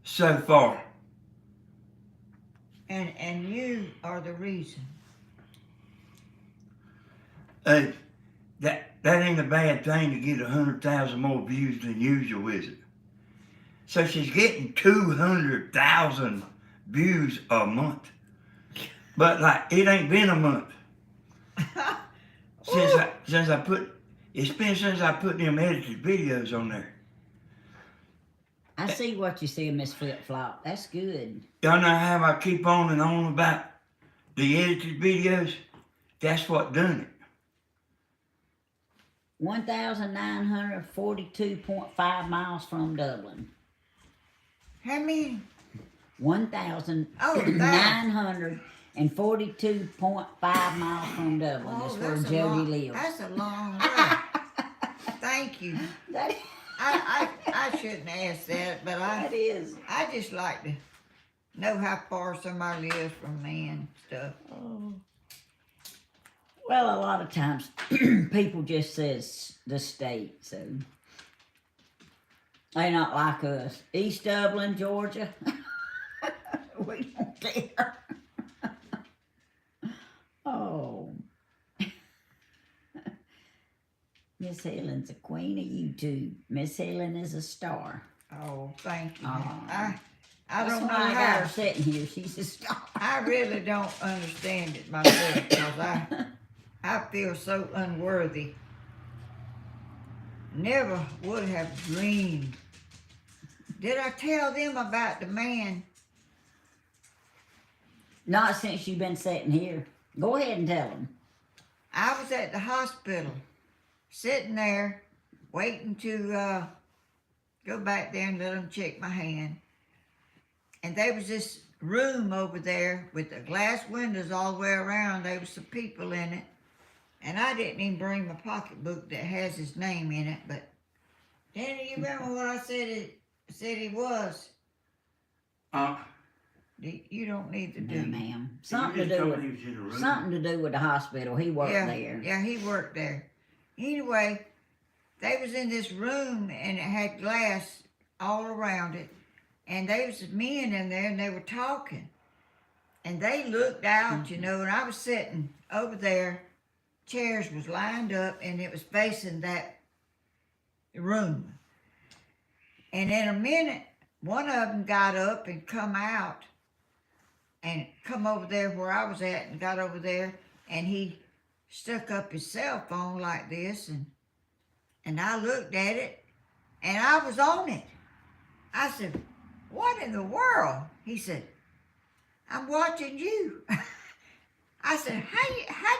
so far. And you are the reason. Hey, that ain't a bad thing to get 100,000 more views than usual, is it? So she's getting 200,000 views a month. But like, it ain't been a month since I put them edited videos on there. I see what you said, Miss Flip Flop. That's good. Y'all know how I keep on and on about the edited videos? That's what done it. 1,942.5 miles from Dublin. How many? 1,942.5 miles from Dublin. That's where that's a Jody long, lives. That's a long way. Thank you. That, I shouldn't ask that, but that is. I just like to know how far somebody lives from me and stuff. Well, a lot of times people just says the state, so they not like us. East Dublin, Georgia. We don't care. Oh. Miss Helen's a queen of YouTube. Miss Helen is a star. Oh, thank you. Aw. I That's don't know why I got how. her sitting here. She's a star. I really don't understand it myself because I feel so unworthy. Never would have dreamed. Did I tell them about the man? Not since you've been sitting here. Go ahead and tell them. I was at the hospital, sitting there, waiting to go back there and let them check my hand. And there was this room over there with the glass windows all the way around. There was some people in it. And I didn't even bring my pocketbook that has his name in it. But Danny, you remember what I said he was? You don't need to No, do. ma'am. He Something to just do told with me he was in the room. something to do with the hospital. He worked there. Yeah, he worked there. Anyway, they was in this room and it had glass all around it, and there was men in there and they were talking, and they looked out, you know, and I was sitting over there. Chairs was lined up and it was facing that room. And in a minute, one of them got up and come out and come over there where I was at and got over there, and he stuck up his cell phone like this, and I looked at it and I was on it. I said, "What in the world?" He said, "I'm watching you." I said, how'd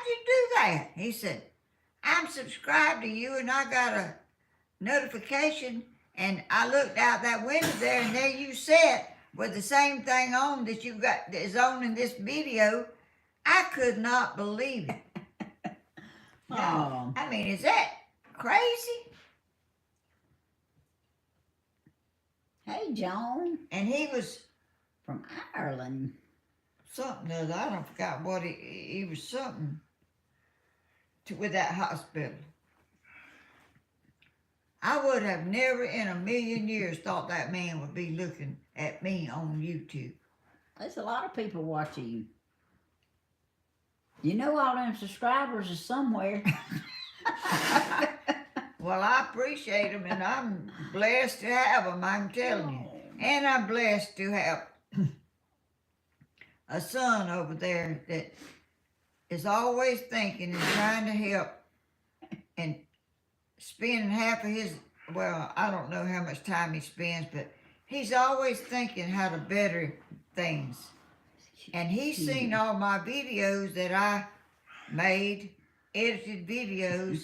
you do that? He said, "I'm subscribed to you and I got a notification, and I looked out that window there and there you sat with the same thing on that you got that is on in this video." I could not believe it. Oh. I mean, is that crazy? Hey, John. And he was From Ireland. something other. I don't forgot what he was something with that hospital. I would have never in a million years thought that man would be looking at me on YouTube. There's a lot of people watching you. You know all them subscribers are somewhere. Well, I appreciate them, and I'm blessed to have them, I'm telling you. And I'm blessed to have a son over there that is always thinking and trying to help and spending half of his, well, I don't know how much time he spends, but he's always thinking how to better things. And he's seen all my videos that I made, edited videos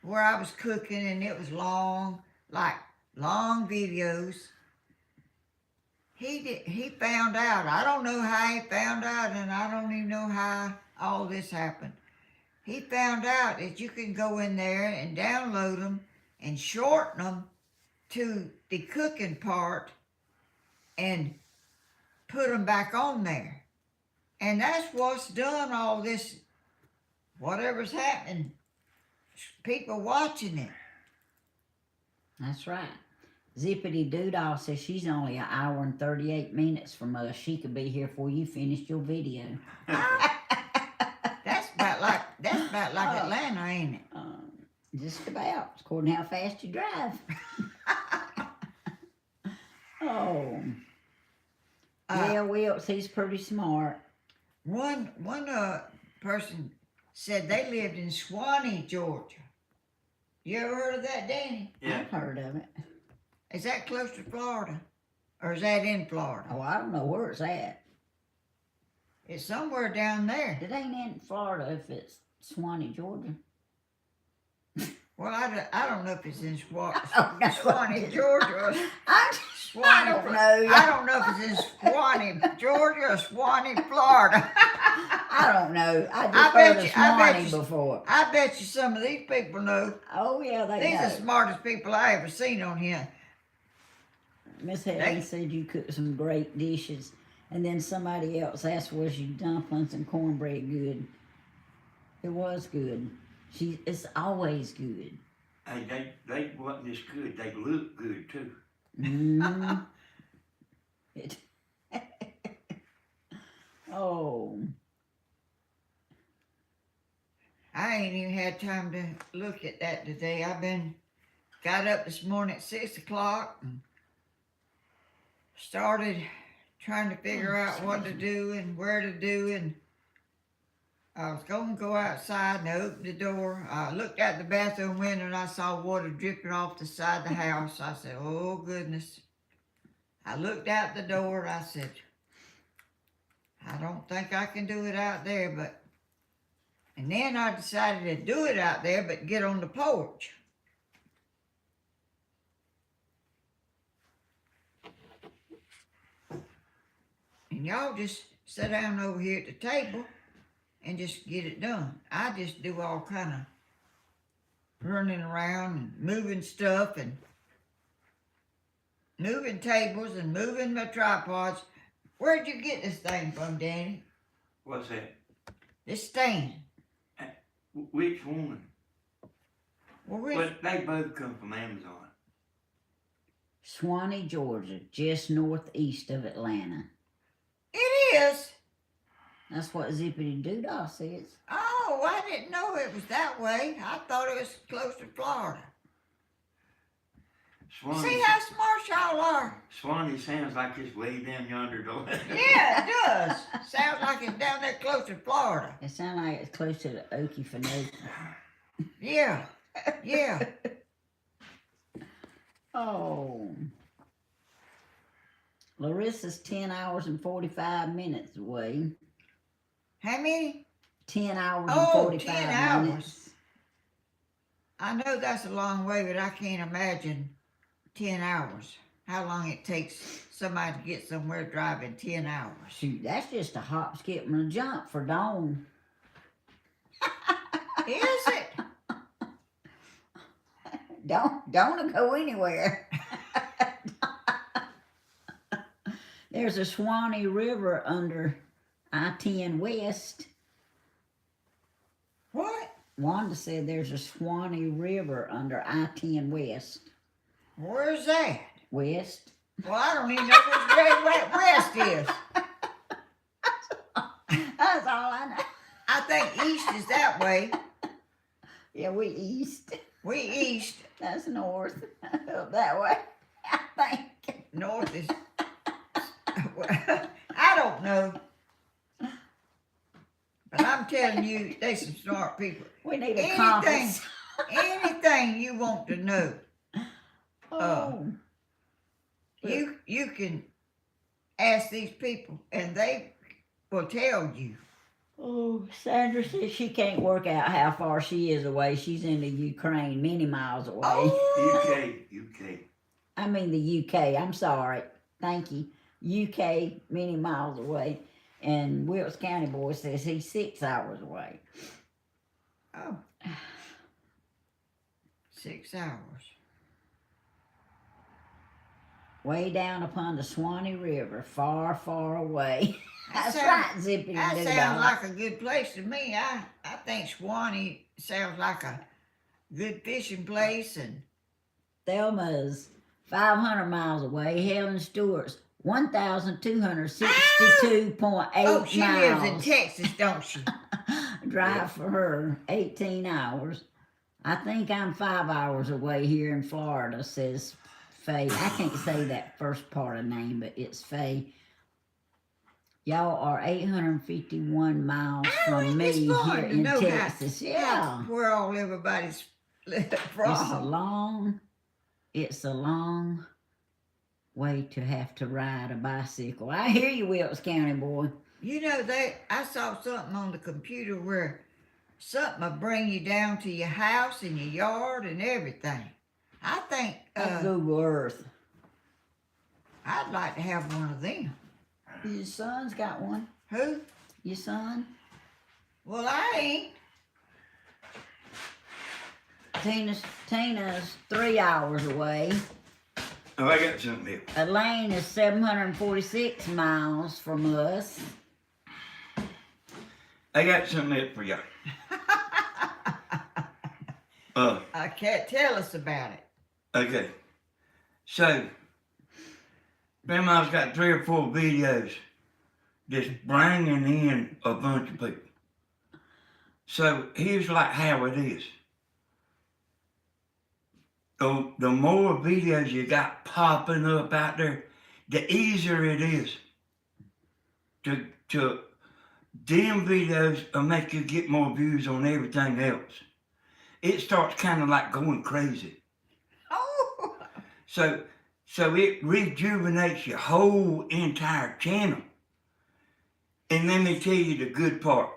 where I was cooking, and it was long, like long videos. He found out. I don't know how he found out, and I don't even know how all this happened. He found out that you can go in there and download them and shorten them to the cooking part and put them back on there. And that's what's done all this, whatever's happening, people watching it. That's right. Zippity Doodle says she's only an hour and 38 minutes from us. She could be here before you finished your video. That's about like Atlanta, ain't it? Just about, according to how fast you drive. Oh. Yeah, Wilkes, he's pretty smart. One person said they lived in Swanee, Georgia. You ever heard of that, Danny? Yeah. I've heard of it. Is that close to Florida? Or is that in Florida? Oh, I don't know where it's at. It's somewhere down there. It ain't in Florida if it's Swanee, Georgia. Well, I don't know if it's in Oh, no. Swanee, Georgia. Or I Swanee, don't know. I don't know if it's in Swanee, Georgia or Swanee, Florida. I don't know. I just I heard bet of you- I bet Swanee you- before. I bet you some of these people know. Oh, yeah, they These know. are the smartest people I ever seen on here. Miss Helen said you cooked some great dishes. And then somebody else asked, was your dumplings and cornbread good? It was good. It's always good. Hey, they wasn't just good. They looked good too. Mm. Oh. I ain't even had time to look at that today. Got up this morning at 6 o'clock and started trying to figure out what to do and where to do, and I was going to go outside and I opened the door. I looked out the bathroom window and I saw water dripping off the side of the house. I said, oh goodness. I looked out the door and I said, I don't think I can do it out there, and then I decided to do it out there, but get on the porch. And y'all just sit down over here at the table and just get it done. I just do all kind of running around and moving stuff and moving tables and moving my tripods. Where'd you get this thing from, Danny? What's that? This stand. Which one? Well, They both come from Amazon. Swanee, Georgia, just northeast of Atlanta. it is. That's what Zippity Doodah says. Oh, I didn't know it was that way. I thought it was close to Florida. Swanee, See how smart y'all are. Swanee sounds like it's way down yonder, though. Yeah, it does. Sounds like it's down there close to Florida. It sounds like it's close to the Okefenokee. Yeah, yeah. Oh. Larissa's 10 hours and 45 minutes away. How many? 10 hours Oh, and 45 10 hours. minutes. I know that's a long way, but I can't imagine 10 hours. How long it takes somebody to get somewhere driving 10 hours. Shoot, that's just a hop, skip, and a jump for Dawn. Is it? Don't go anywhere. There's a Swanee River under I-10 West. What? Wanda said there's a Swanee River under I-10 West. Where's that? West? Well, I don't even know which way West is. That's all I know. I think East is that way. Yeah, we east. We East. That's north. Up that way, I think. North is... I don't know. But I'm telling you, they some smart people. We need a compass. Anything you want to know, Oh. you can ask these people, and they will tell you. Oh, Sandra says she can't work out how far she is away. She's in the Ukraine, many miles away. Oh, UK. I mean the UK. I'm sorry. Thank you. UK, many miles away. And Wilkes County boy says he's 6 hours away. oh. 6 hours. Way down upon the Swanee River, far, far away. That's That right, Zippy. That sounds like a good place to me. I think Swanee sounds like a good fishing place. And Thelma's 500 miles away. Helen Stewart's 1,262.8 oh, she miles. lives in Texas, don't she? Drive for her 18 hours. I think I'm 5 hours away here in Florida, says Faye. I can't say that first part of the name, but it's Faye. Y'all are 851 miles from me here in Texas. Yeah. Where all everybody's from. It's a long way to have to ride a bicycle. I hear you, Wilkes County boy. You know, I saw something on the computer where something will bring you down to your house and your yard and everything. I think Google Earth. I'd like to have one of them. Your son's got one. Who? Your son? Well, I ain't. Tina's 3 hours away. Oh, I got something here. Elaine is 746 miles from us. I got something here for you. I can't tell us about it. Okay. So, Grandma's got 3 or 4 videos just bringing in a bunch of people. So, here's like how it is. The more videos you got popping up out there, the easier it is to them videos will make you get more views on everything else. It starts kind of like going crazy. Oh! So it rejuvenates your whole entire channel. And let me tell you the good part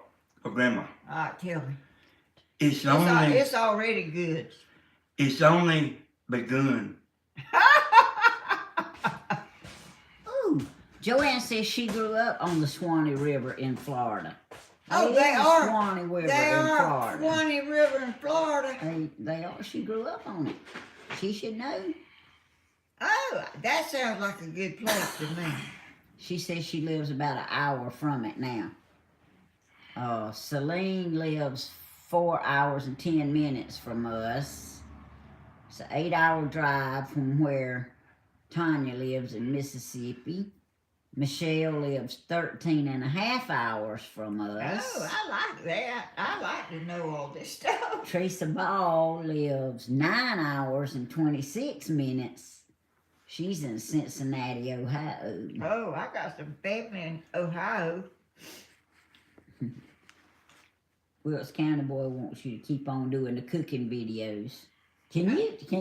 of Grandma. All right, tell me. It's already good. It's only begun. Ooh, Joanne says she grew up on the Swanee River in Florida. Oh, It they is are. Swanee River They in are Florida. Swanee River in Florida. They are. She grew up on it. She should know. Oh, that sounds like a good place to me. She says she lives about an hour from it now. Celine lives 4 hours and 10 minutes from us. It's an 8-hour drive from where Tanya lives in Mississippi. Michelle lives 13 and a half hours from us. Oh, I like that. I like to know all this stuff. Teresa Ball lives 9 hours and 26 minutes. She's in Cincinnati, Ohio. Oh, I got some family in Ohio. Wilkes County Boy wants you to keep on doing the cooking videos. Can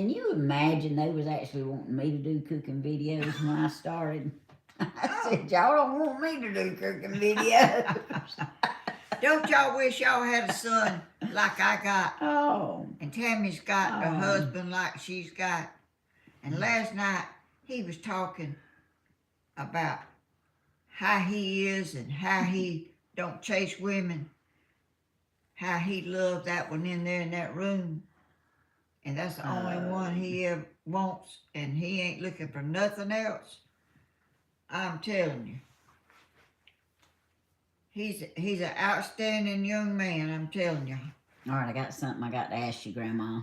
you imagine they was actually wanting me to do cooking videos when I started? I said, y'all don't want me to do cooking videos. Don't y'all wish y'all had a son like I got? Oh. And Tammy's got a husband like she's got. And last night, he was talking about how he is and how he don't chase women, how he loved that one in there in that room. And that's the only one he ever wants, and he ain't looking for nothing else. I'm telling you. He's an outstanding young man, I'm telling you. All right, I got something I got to ask you, Grandma.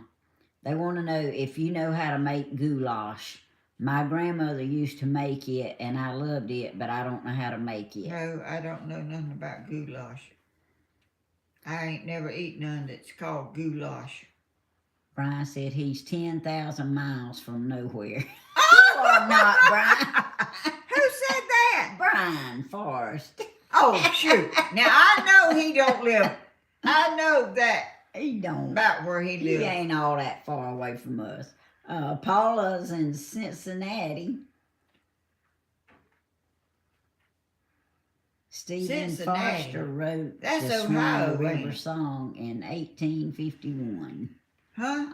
They want to know if you know how to make goulash. My grandmother used to make it, and I loved it, but I don't know how to make it. No, I don't know nothing about goulash. I ain't never eaten none that's called goulash. Brian said he's 10,000 miles from nowhere. You are not, Brian. Who said that? Brian Forrest. Oh, shoot. Now, I know he don't live. I know that He don't. about where he He lives. ain't all that far away from us. Paula's in Cincinnati. Stephen Cincinnati. Foster wrote That's the Ohio, Swan ain't River it? Song in 1851. Huh?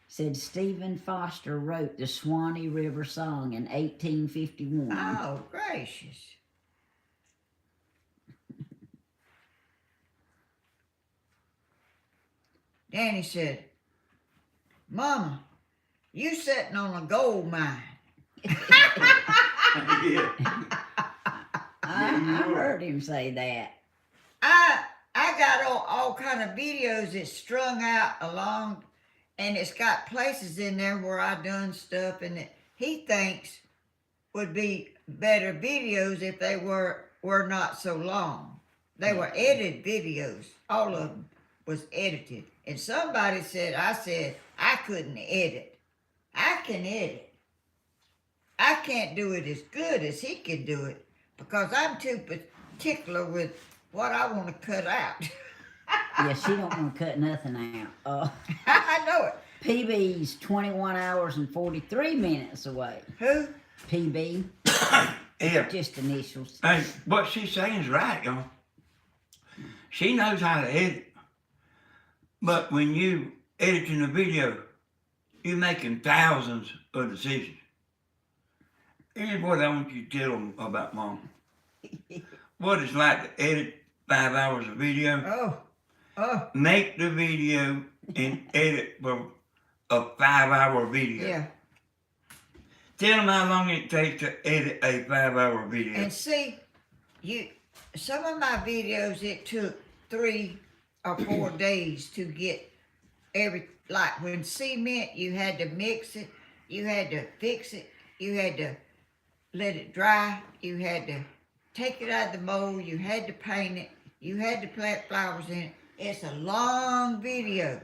Said Stephen Foster wrote the Swanee River Song in 1851. Oh, gracious. Danny said, Mama, you sitting on a gold mine. Yeah. I heard him say that. I got all kind of videos that's strung out along, and it's got places in there where I done stuff, and that he thinks would be better videos if they were not so long. They were edited videos. All of them was edited. And somebody said, I couldn't edit. I can edit. I can't do it as good as he can do it because I'm too particular with what I want to cut out. Yeah, she don't want to cut nothing out. I know it. PB's 21 hours and 43 minutes away. Who? PB, Yeah. just initials. Hey, what she's saying is right, y'all. She knows how to edit. But when you editing a video, you're making thousands of decisions. Here's what I want you to tell them about Mom. What it's like to edit 5 hours of video. Oh, Make the video and edit for a 5-hour video. yeah. Tell them how long it takes to edit a 5-hour video. And see, some of my videos, it took 3 or 4 days to get like when cement, you had to mix it, you had to fix it, you had to let it dry, you had to take it out of the mold, you had to paint it, you had to plant flowers in it. It's a long video,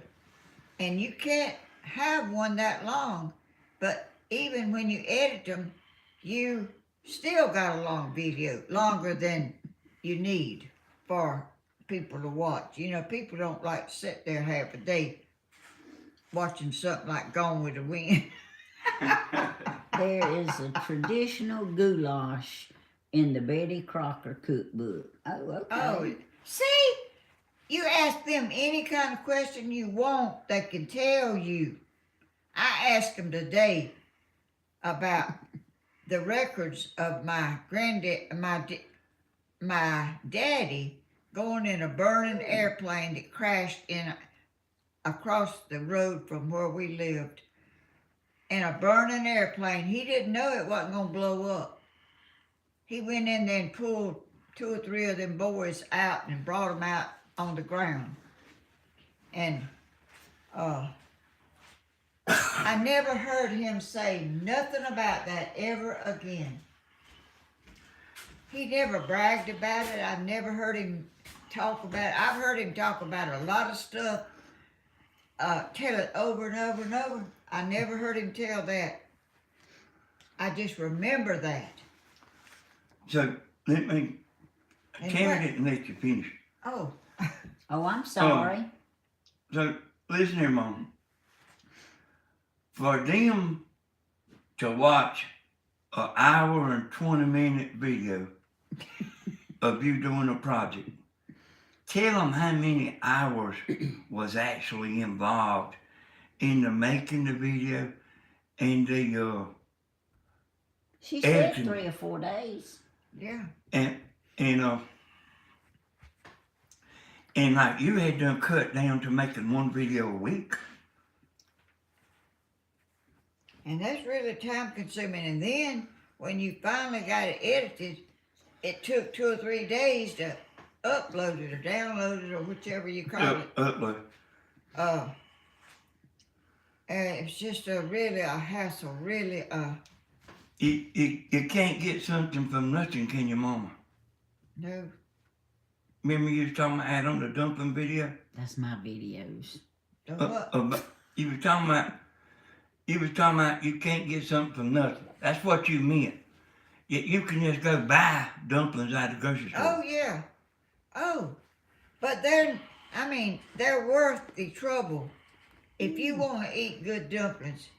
and you can't have one that long, but even when you edit them, you still got a long video, longer than you need for people to watch. You know, people don't like to sit there half a day watching something like Gone with the Wind. There is a traditional goulash in the Betty Crocker cookbook. Oh, okay. Oh, see? You ask them any kind of question you want, they can tell you. I asked them today about the records of my daddy going in a burning airplane that crashed across the road from where we lived. In a burning airplane. He didn't know it wasn't going to blow up. he went in there and pulled 2 or 3 of them boys out and brought them out on the ground. And I never heard him say nothing about that ever again. He never bragged about it. I've never heard him talk about it. I've heard him talk about a lot of stuff, tell it over and over and over. I never heard him tell that. I just remember that. So, Tammy didn't let you finish. Oh. Oh, I'm sorry. So, listen here, Mom. For them to watch an hour and 20-minute video of you doing a project, tell them how many hours was actually involved in the making the video and the She said editing. 3 or 4 days. Yeah. And like you had done cut down to making 1 video a week. And that's really time consuming. And then when you finally got it edited, it took 2 or 3 days to upload it or download it or whichever you call it. Upload. It's just really a hassle, really. You can't get something from nothing, can you, Mama? No. Remember you was talking about that on the dumping video? That's my videos. What? You was talking about you can't get something from nothing. That's what you meant. You can just go buy dumplings at the grocery store. Oh, yeah. Oh. But they're worth the trouble. If you want to eat good dumplings,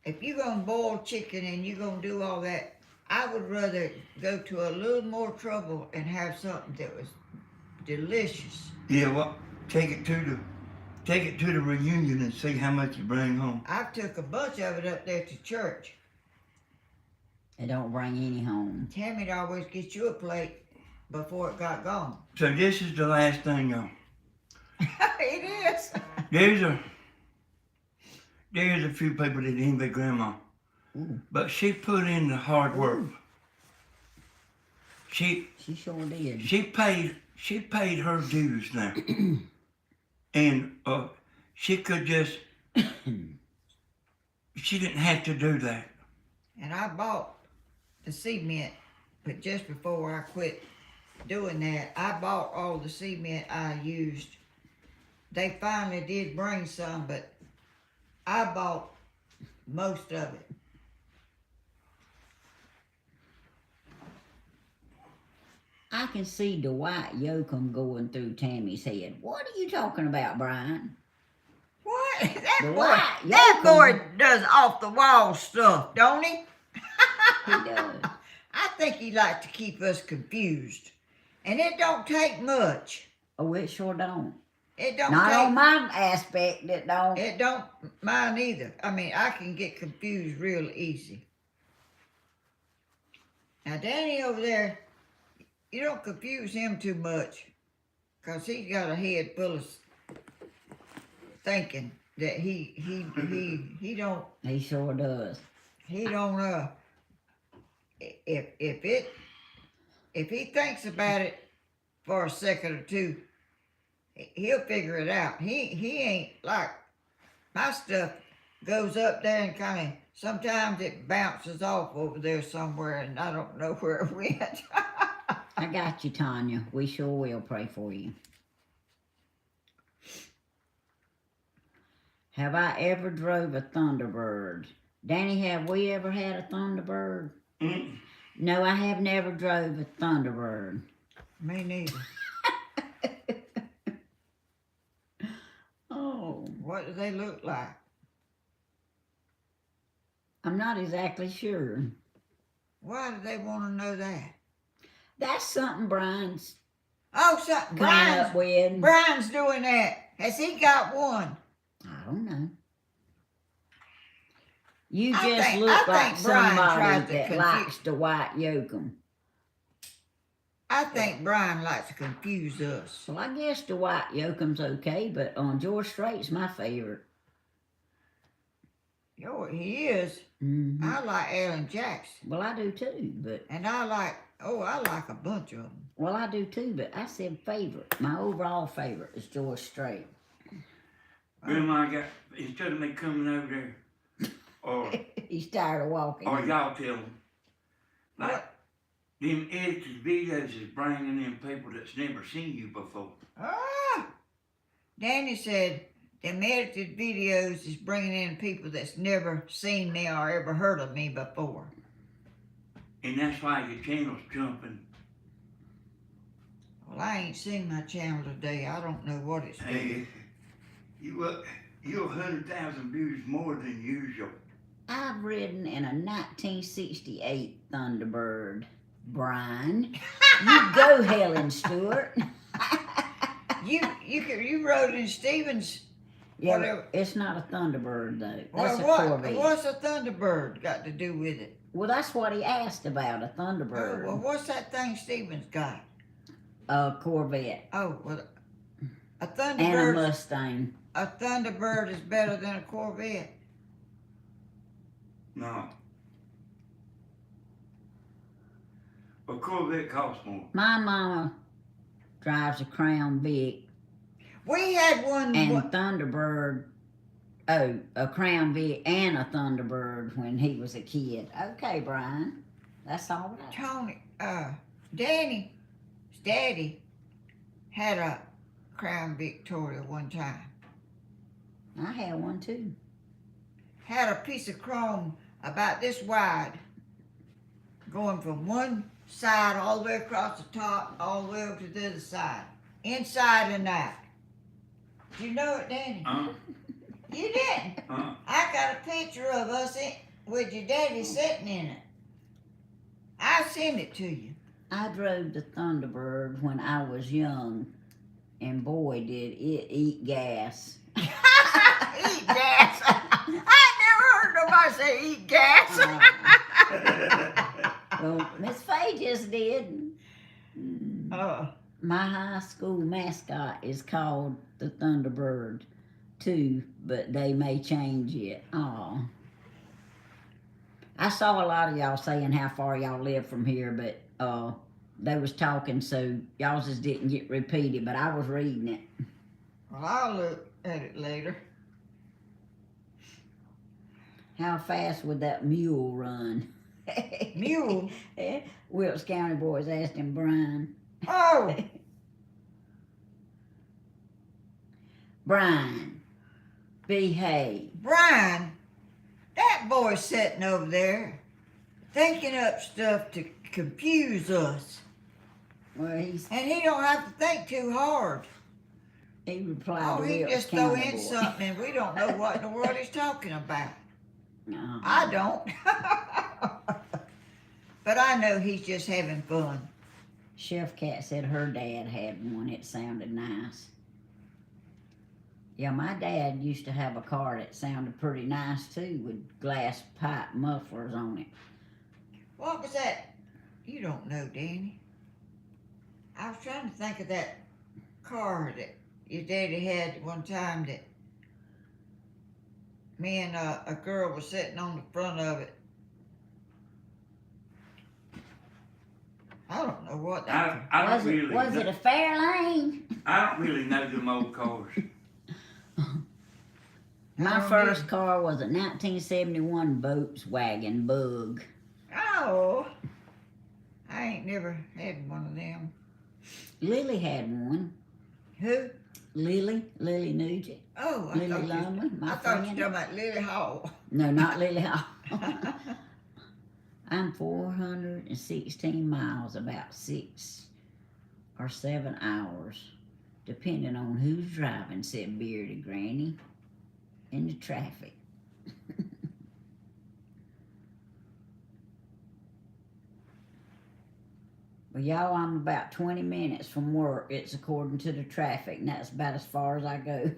if you're going to boil chicken and you're going to do all that, I would rather go to a little more trouble and have something that was delicious. Yeah, well, take it to the reunion and see how much you bring home. I took a bunch of it up there to church. They don't bring any home. Tammy'd always get you a plate before it got gone. So this is the last thing, y'all. It is. There's a few people that envy Grandma, but she put in the hard work. She sure did. She paid her dues now, and she could just. She didn't have to do that. And I bought the cement, but just before I quit doing that, I bought all the cement I used. They finally did bring some, but I bought most of it. I can see Dwight Yoakam going through Tammy's head. What are you talking about, Brian? What? Dwight That Yoakam. boy does off the wall stuff, don't he? He does. I think he likes to keep us confused. And it don't take much. Oh, it sure don't. It don't Not take on my aspect, it don't. It don't mine either. I mean, I can get confused real easy. Now, Danny over there, you don't confuse him too much, 'cause he's got a head full of thinking that he don't He sure does. if he thinks about it for a second or two, he'll figure it out. He ain't like my stuff goes up there and kind of sometimes it bounces off over there somewhere and I don't know where it went. I got you, Tanya. We sure will pray for you. Have I ever drove a Thunderbird? Danny, have we ever had a Thunderbird? Mm. No, I have never drove a Thunderbird. Me neither. Oh, What do they look like? I'm not exactly sure. Why do they want to know that? That's something Brian's Oh, so coming up with. Brian's doing that. Has he got one? I don't know. You I just think- look I like think Brian somebody tries to that confu- likes Dwight Yoakam. I think Brian likes to confuse us. Well, I guess Dwight Yoakam's okay, but George Strait's my favorite. Yo, he is. Mm-hmm. I like Alan Jackson. Well, I do too, but And I like Oh, I like a bunch of them. Well, I do too, but I said favorite. My overall favorite is George Strait. Grandma got, instead of me coming over there, or He's tired of walking. or y'all tell him, like, What? them edited videos is bringing in people that's never seen you before. Ah! Danny said, them edited videos is bringing in people that's never seen me or ever heard of me before. And that's why your channel's jumping. Well, I ain't seen my channel today. I don't know what it's doing. Hey, you're 100,000 views more than usual. I've ridden in a 1968 Thunderbird, Brian. You go, Helen Stewart. You rode in Stevens. Yeah, Whatever. it's not a Thunderbird though. Well, That's a Corvette. what's a Thunderbird got to do with it? Well, that's what he asked about, a Oh, Thunderbird. well, what's that thing Stevens got? A Corvette. Oh, well, a And a Thunderbird. Mustang. A Thunderbird is better than a Corvette. No. A Corvette costs more. My mama drives a Crown Vic We had one. and Thunderbird. Oh, a Crown Vic and a Thunderbird when he was a kid. Okay, Brian. That's all right. Tony, Danny's daddy had a Crown Victoria one time. I had one too. Had a piece of chrome about this wide, going from one side all the way across the top, all the way over to the other side, inside and out. Do you know it, Danny? You didn't. I got a picture of us with your daddy sitting in it. I'll send it to you. I drove the Thunderbird when I was young, and boy, did it eat gas. Eat gas. I never heard nobody say eat gas. Well, Miss Faye just did. My high school mascot is called the Thunderbird, too, but they may change it. Aw. I saw a lot of y'all saying how far y'all live from here, but they was talking, so y'all just didn't get repeated, but I was reading it. Well, I'll look at it later. How fast would that mule run? Mule? Wilkes County boys asked him, Brian. Oh, Brian, behave. Brian, that boy's sitting over there thinking up stuff to confuse us. Well, And he don't have to think too hard. he replied Oh, to he Wilkes just throw County in boy. something and we don't know what in the world he's talking about. Uh-huh. I don't. But I know he's just having fun. Chef Cat said her dad had one. It sounded nice. Yeah, my dad used to have a car that sounded pretty nice too, with glass pipe mufflers on it. What was that? You don't know, Danny. I was trying to think of that car that your daddy had one time that me and a girl was sitting on the front of it. I don't know what that I don't really Was know, it a Fairlane? I don't really know them old cars. My Oh, first car was a 1971 Volkswagen Bug. Oh, I ain't never had one of them. Lily had one. Who? Lily Nugent. Oh, Lily Lumley, my I thought you friend. were talking about Lily Hall. No, not Lily Hall. I'm 416 miles, about 6 or 7 hours, depending on who's driving, said Bearded Granny, in the traffic. Well, y'all, I'm about 20 minutes from work. It's according to the traffic, and that's about as far as I go.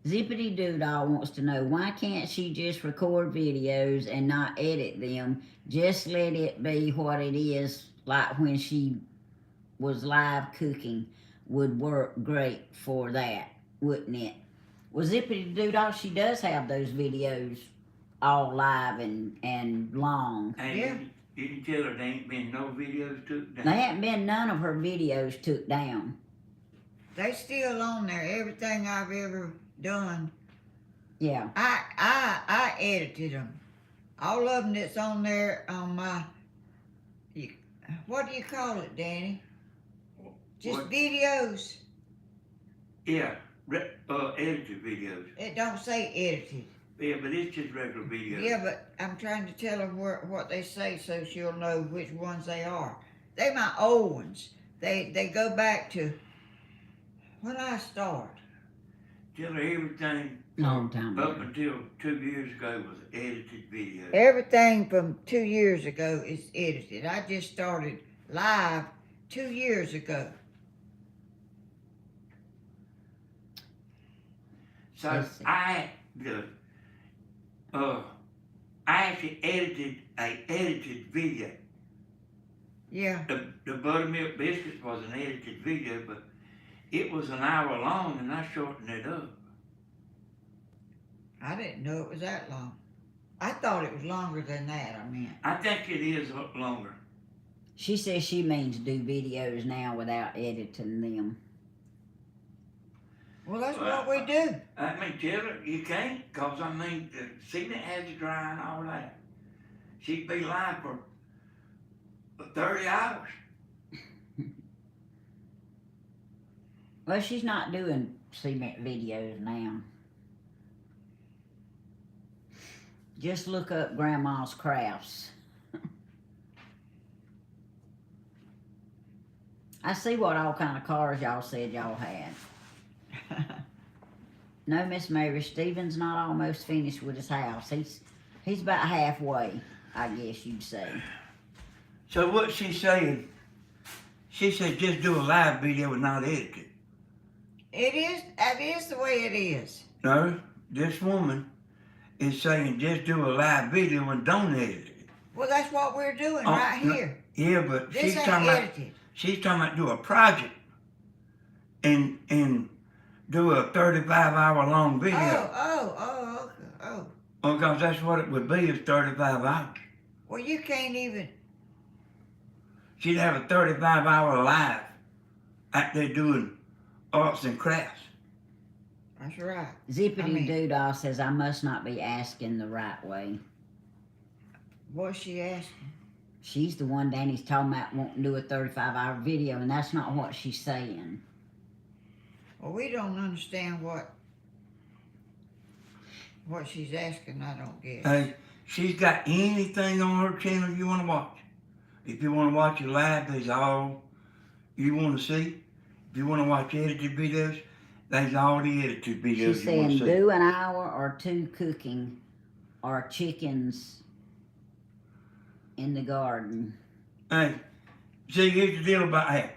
Zippity Doodah wants to know, why can't she just record videos and not edit them? Just let it be what it is, like when she was live cooking. Would work great for that, wouldn't it? Well, Zippity Doodah, she does have those videos all live and long. And Yeah. you can tell her there ain't been no videos took down. There hadn't been none of her videos took down. They still on there. Everything I've ever done, Yeah. I edited them. All of them that's on there on my, what do you call it, Danny? Just What? videos. Yeah, edited videos. It don't say edited. Yeah, but it's just regular videos. Yeah, but I'm trying to tell her what they say so she'll know which ones they are. They my old ones. They go back to when I started. Tell her everything Long time up ago. until 2 years ago was edited videos. Everything from 2 years ago is edited. I just started live 2 years ago. So Let's see. I actually edited a edited video. Yeah. The buttermilk biscuits was an edited video, but it was an hour long, and I shortened it up. I didn't know it was that long. I thought it was longer than that, I mean. I think it is longer. She says she means to do videos now without editing them. Well, that's what we do. I mean, tell her you can't, because, I mean, the cement has to dry and all that. She'd be live for 30 hours. Well, she's not doing cement videos now. Just look up Grandma's Crafts. I see what all kind of cars y'all said y'all had. No, Miss Mary, Stephen's not almost finished with his house. He's about halfway, I guess you'd say. So what she's saying, she said just do a live video and not edit it. That is the way it is. No, this woman is saying just do a live video and don't edit it. Well, that's what we're doing Oh, right no. here. Yeah, but This she's ain't talking about edited. do a project and do a 35-hour long video. Oh. Because that's what it would be is 35 hours. Well, you can't even. She'd have a 35-hour live out there doing arts and crafts. That's right. Zippity Doodah says I must not be asking the right way. What's she asking? She's the one Danny's talking about wanting to do a 35-hour video, and that's not what she's saying. Well, we don't understand what she's asking. I don't get. Hey, she's got anything on her channel you want to watch. If you want to watch it live, there's all you want to see. If you want to watch edited videos, there's all the edited videos She's you want saying to see. do an hour or two cooking or chickens in the garden. Hey, see, here's the deal about that.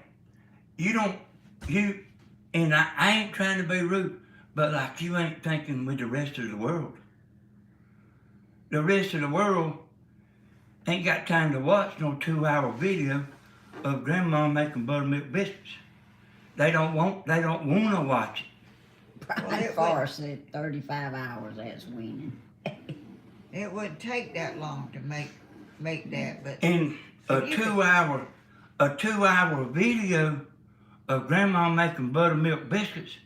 And I ain't trying to be rude, but like you ain't thinking with the rest of the world. The rest of the world ain't got time to watch no 2-hour video of grandma making buttermilk biscuits. They don't want to watch it. That far said 35 hours, that's winning. It wouldn't take that long to make that, but And a 2-hour video of grandma making buttermilk biscuits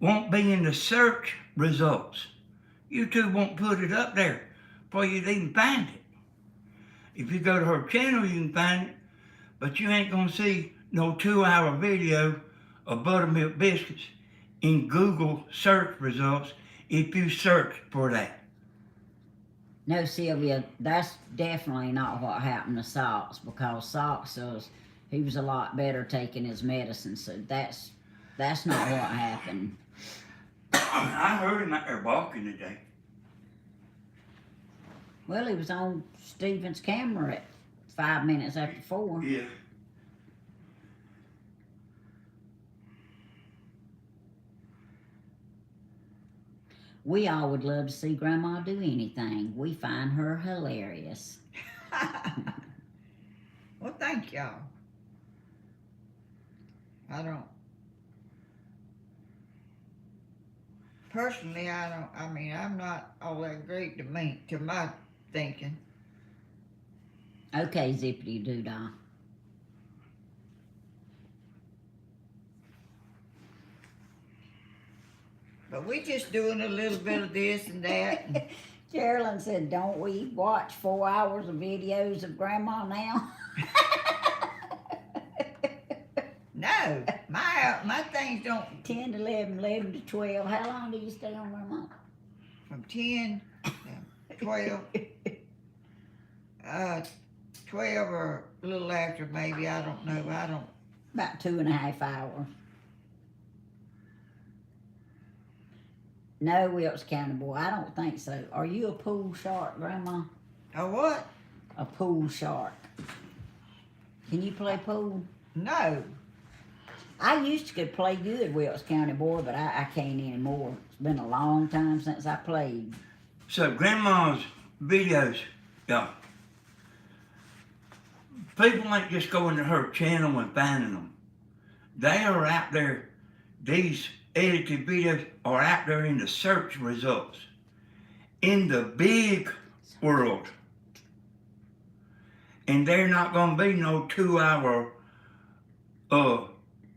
won't be in the search results. YouTube won't put it up there for you to even find it. If you go to her channel, you can find it, but you ain't gonna see no 2-hour video of buttermilk biscuits in Google search results if you search for that. No, Sylvia, that's definitely not what happened to Socks, because Socks says he was a lot better taking his medicine, so that's not what happened. I heard him out there barking today. Well, he was on Stephen's camera at 5 minutes after 4. Yeah. We all would love to see Grandma do anything. We find her hilarious. well, thank y'all. I don't. personally, I mean, I'm not all that great to my thinking. Okay, zippity doo dah. But we just doing a little bit of this and that. And Carolyn said, don't we watch 4 hours of videos of Grandma now? no, my things don't. 10 to 11, 11 to 12. How long do you stay on Grandma? From 10 to 12. 12 or a little after maybe, I don't know. About 2.5 hours. No, Wilkes County boy, I don't think so. Are you a pool shark, Grandma? A what? A pool shark. Can you play pool? No. I used to could play good, Wilkes County boy, but I can't anymore. It's been a long time since I played. So Grandma's videos, yeah. People ain't just going to her channel and finding them. They are out there. These edited videos are out there in the search results. In the big world. And they're not going to be no 2-hour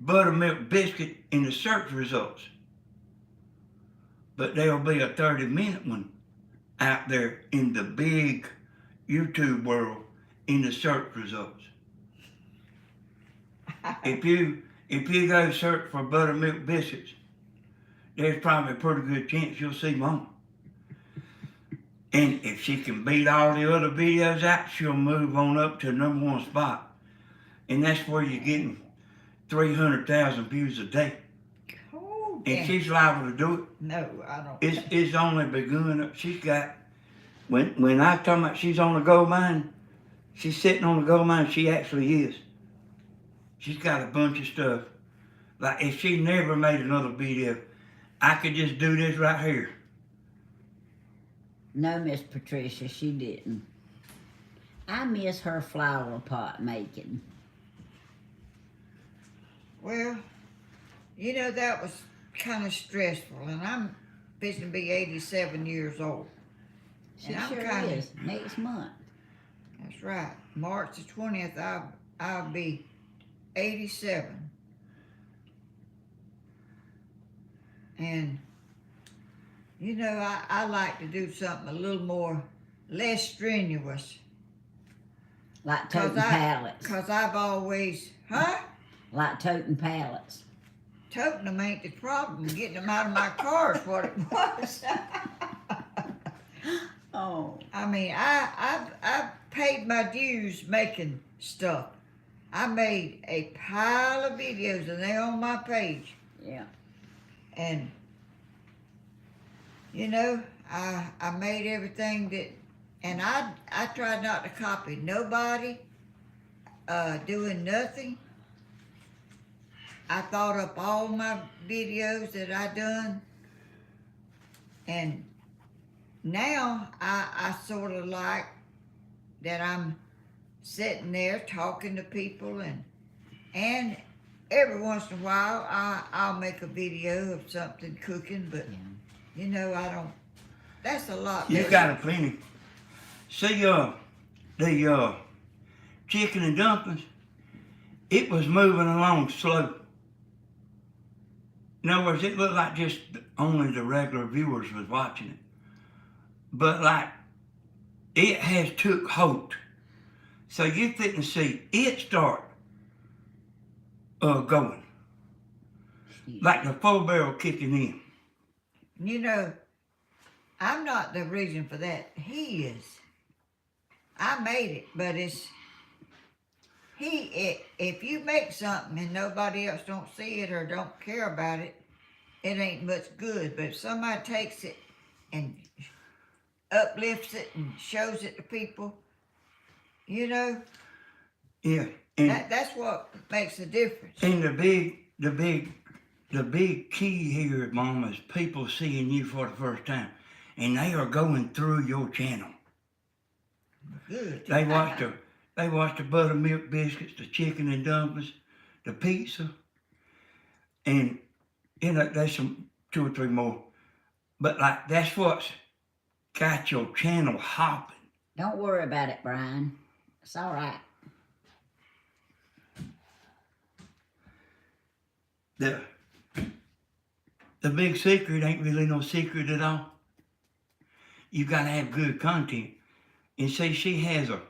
buttermilk biscuit in the search results. But there'll be a 30-minute one out there in the big YouTube world in the search results. If you go search for buttermilk biscuits, there's probably a pretty good chance you'll see Mama. And if she can beat all the other videos out, she'll move on up to the #1 spot. And that's where you're getting 300,000 views a day. Oh, And she's liable to do it. No, I don't. It's only begun. She's got, when I talk about she's on the gold mine, she's sitting on the gold mine, she actually is. She's got a bunch of stuff. Like if she never made another video, I could just do this right here. No, Miss Patricia, she didn't. I miss her flower pot making. Well, you know, that was kind of stressful, and I'm fixing to be 87 years old. She And I'm sure kinda- is. Next month. That's right. March the 20th, I'll be 87. And, you know, I like to do something a little more, less strenuous. Like toting pallets. Because I've always, huh? Like toting pallets. Toting them ain't the problem. Getting them out of my car is what it was. Oh. I mean, I've paid my dues making stuff. I made a pile of videos and they're on my page. Yeah. And, you know, I made everything that, and I tried not to copy nobody, doing nothing. I thought up all my videos that I done. And now I sort of like that I'm sitting there talking to people, and every once in a while I'll make a video of something cooking, but you know, I don't, that's a lot. You got a plenty. See, the chicken and dumplings, it was moving along slow. In other words, it looked like just only the regular viewers was watching it. But like, it has took hold. So you fitting to see it start going. Like the full barrel kicking in. You know, I'm not the reason for that. He is. I made it, but if you make something and nobody else don't see it or don't care about it, it ain't much good. But if somebody takes it and uplifts it and shows it to people, you know, Yeah. And that's what makes a difference. And the big key here, Mama, is people seeing you for the first time, and they are going through your channel. Good. They watch the buttermilk biscuits, the chicken and dumplings, the pizza, and you know there's some 2 or 3 more. But like that's what's got your channel hopping. Don't worry about it, Brian. It's all right. The big secret ain't really no secret at all. You gotta have good content. And see, she has a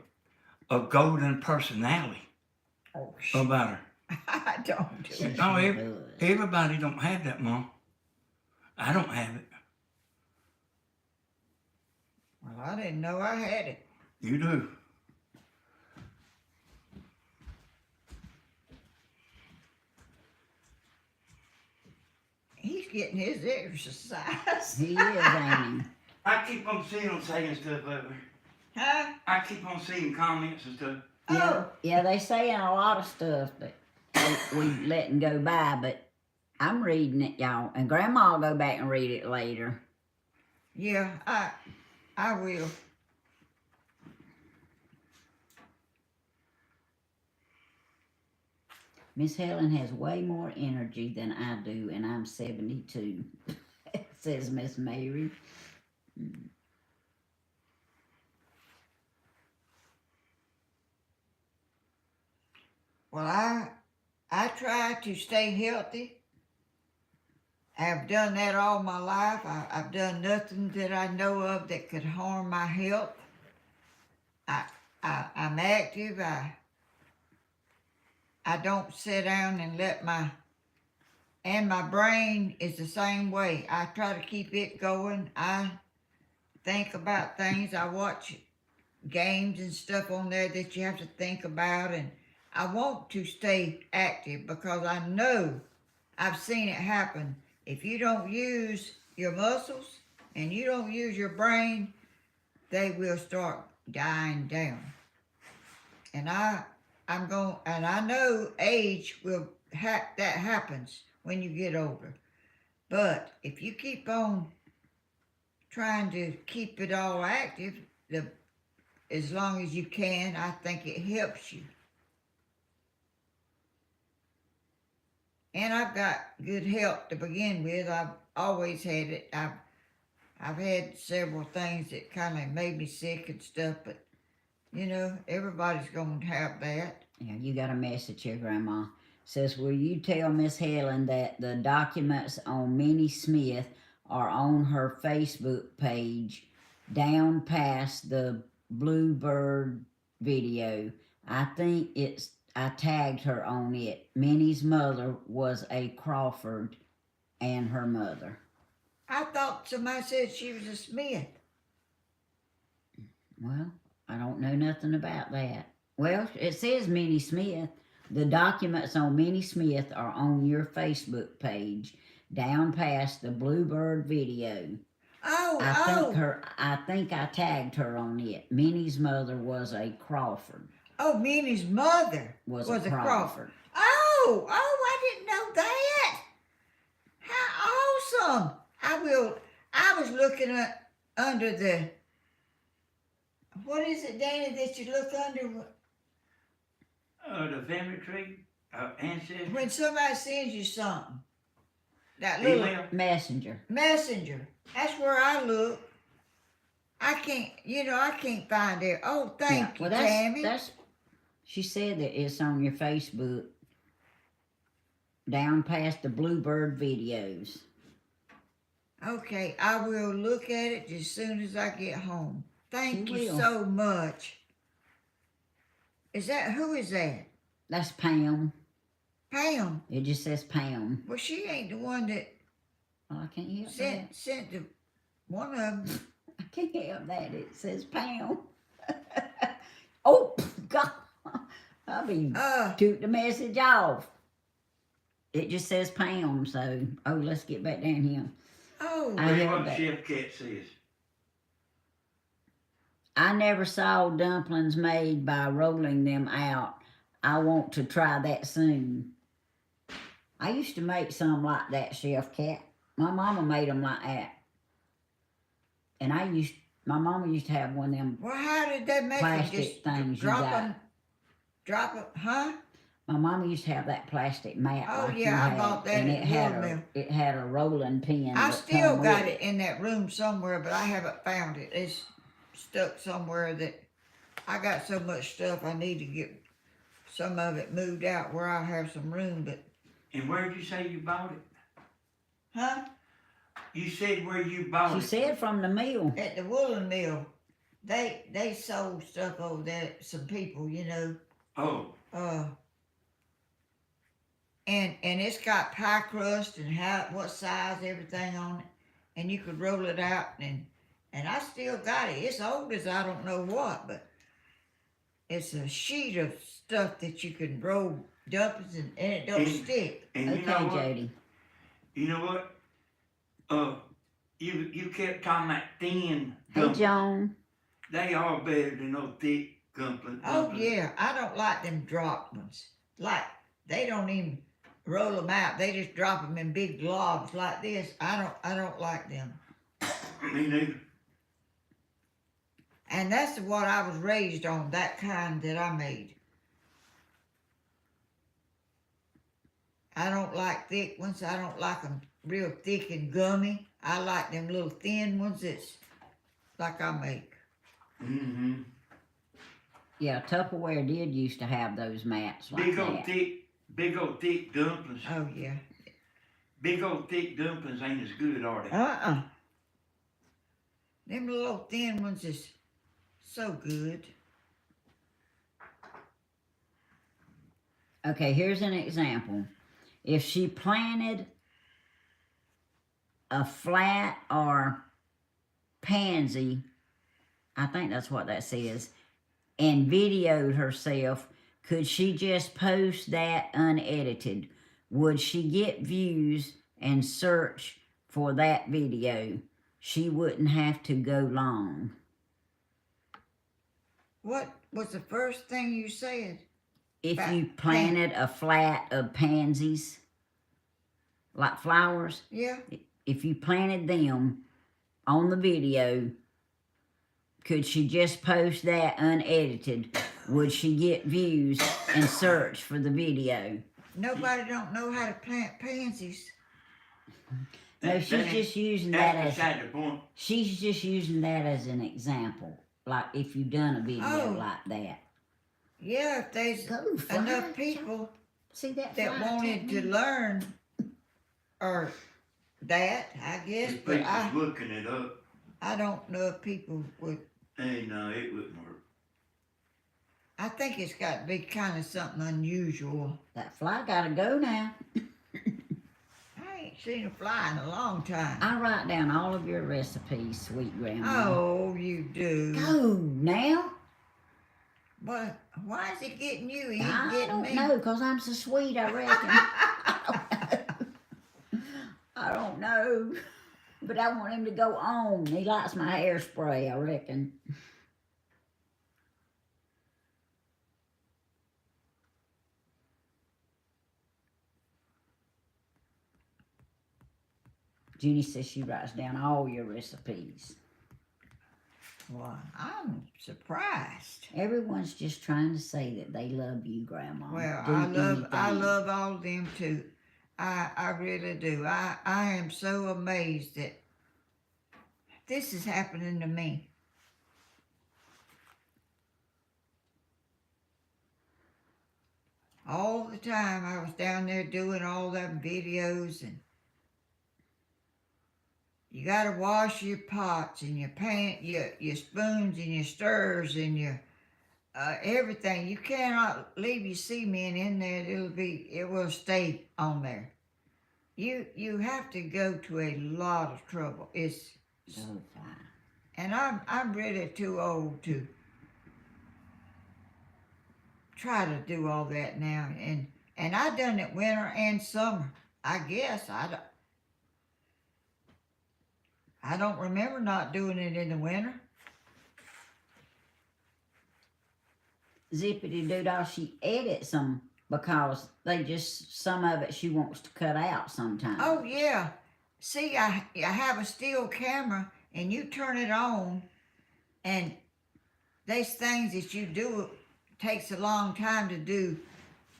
golden personality Oh, about her. I don't do it. No, Good. everybody don't have that, Mom. I don't have it. Well, I didn't know I had it. You do. He's getting his exercise. He is, ain't he? I keep on seeing them saying stuff over. Huh? I keep on seeing comments and stuff. Oh, Yeah, they saying a lot of stuff that we letting go by, but I'm reading it, y'all. And Grandma will go back and read it later. yeah, I will. Miss Helen has way more energy than I do, and I'm 72, says Miss Mary. Well, I try to stay healthy. I've done that all my life. I've done nothing that I know of that could harm my health. I'm active. I don't sit down and and my brain is the same way. I try to keep it going. I think about things. I watch games and stuff on there that you have to think about, and I want to stay active because I know I've seen it happen. If you don't use your muscles and you don't use your brain, they will start dying down. And I know age will that happens when you get older. But if you keep on trying to keep it all active, as long as you can, I think it helps you. And I've got good health to begin with. I've always had it. I've had several things that kind of made me sick and stuff, but you know, everybody's going to have that. Yeah, you got a message here, Grandma. Says, will you tell Miss Helen that the documents on Minnie Smith are on her Facebook page down past the Bluebird video? I think I tagged her on it. Minnie's mother was a Crawford and her mother. I thought somebody said she was a Smith. Well, I don't know nothing about that. Well, it says Minnie Smith. The documents on Minnie Smith are on your Facebook page, down past the Bluebird video. I think I tagged her on it. Minnie's mother was a Crawford. Oh, Minnie's mother was a Crawford. Oh, I didn't know that. How awesome! I was looking under the. What is it, Danny, that you look under? The family tree, ancestry. When somebody sends you something. That Email. little Messenger. That's where I look. I can't find it. Oh, thank you, Tammy. She said that it's on your Facebook, down past the Bluebird videos. Okay, I will look at it as soon as I get home. Thank you will. so much. Who is that? That's Pam. Pam. It just says Pam. Well, she ain't the one that Well, I can't help that. sent the one of them. I can't help that. It says Pam. Oh, God. I'll be toot the message off. It just says Pam, so, let's get back down here. Oh. That's what Chef Cat says. I never saw dumplings made by rolling them out. I want to try that soon. I used to make some like that, Chef Cat. My mama made them like that. And my mama used to have one of them Well, how did they make plastic it? Just things drop them, huh? My mama used to have that plastic mat. Oh, like yeah, you I had, bought that and at it had Watermill. it had a rolling pin. I that still come got with it in that room somewhere, but I haven't found it. It's stuck somewhere that I got so much stuff I need to get some of it moved out where I'll have some room, but. And where'd you say you bought it? Huh? You said where you bought She it. said from the mill. At the woolen mill. They sold stuff over there, some people, you know. Oh, And it's got pie crust and what size, everything on it. And you could roll it out and I still got it. It's old as I don't know what, but it's a sheet of stuff that you can roll dumplings and it don't stick. and Okay, you know what? Jody. You know what? You kept talking about thin Hey, dumplings. Joan. They are better than those thick dumplings. Oh yeah, I don't like them dropped ones. Like they don't even roll them out. They just drop them in big globs like this. I don't like them. Me neither. And that's what I was raised on, that kind that I made. I don't like thick ones. I don't like them real thick and gummy. I like them little thin ones that's like I make. Mm-hmm. Yeah, Tupperware did used to have those mats like that. Big old thick dumplings. Oh yeah. Big old thick dumplings ain't as good, are they? Them little thin ones is so good. Okay, here's an example. If she planted a flat or pansy, I think that's what that says, and videoed herself, could she just post that unedited? Would she get views and search for that video? She wouldn't have to go long. What was the first thing you said? If you planted a flat of pansies, like flowers, Yeah. if you planted them on the video, could she just post that unedited? Would she get views and search for the video? Nobody don't know how to plant pansies. No, she's just using that as beside the point. she's just using that as an example. Like if you've done a video Oh. like that. Yeah, if there's Go fly, enough people see that that fly wanted to technique? learn or that, I guess, If but people's looking it up, I don't know if people would. hey, no, it wouldn't work. I think it's got to be kind of something unusual. That fly gotta go now. I ain't seen a fly in a long time. I write down all of your recipes, sweet grandma. Oh, you do. Go now. But why is it getting you? He ain't I getting don't me. know, because I'm so sweet, I reckon. I don't know. But I want him to go on. He likes my hairspray, I reckon. Jeannie says she writes down all your recipes. Well, I'm surprised. Everyone's just trying to say that they love you, Grandma. Well, Do I anything. love all of them too. I really do. I am so amazed that this is happening to me. All the time I was down there doing all them videos, and you gotta wash your pots and your your spoons and your stirrers and your everything. You cannot leave your cement in there. It will stay on there. You have to go to a lot of trouble. Oh, fine. And I'm really too old to try to do all that now. And I done it winter and summer. I guess I don't remember not doing it in the winter. Zippity Doodle, she edits them because some of it she wants to cut out sometimes. Oh yeah. See, I have a still camera, and you turn it on, and there's things that you do takes a long time to do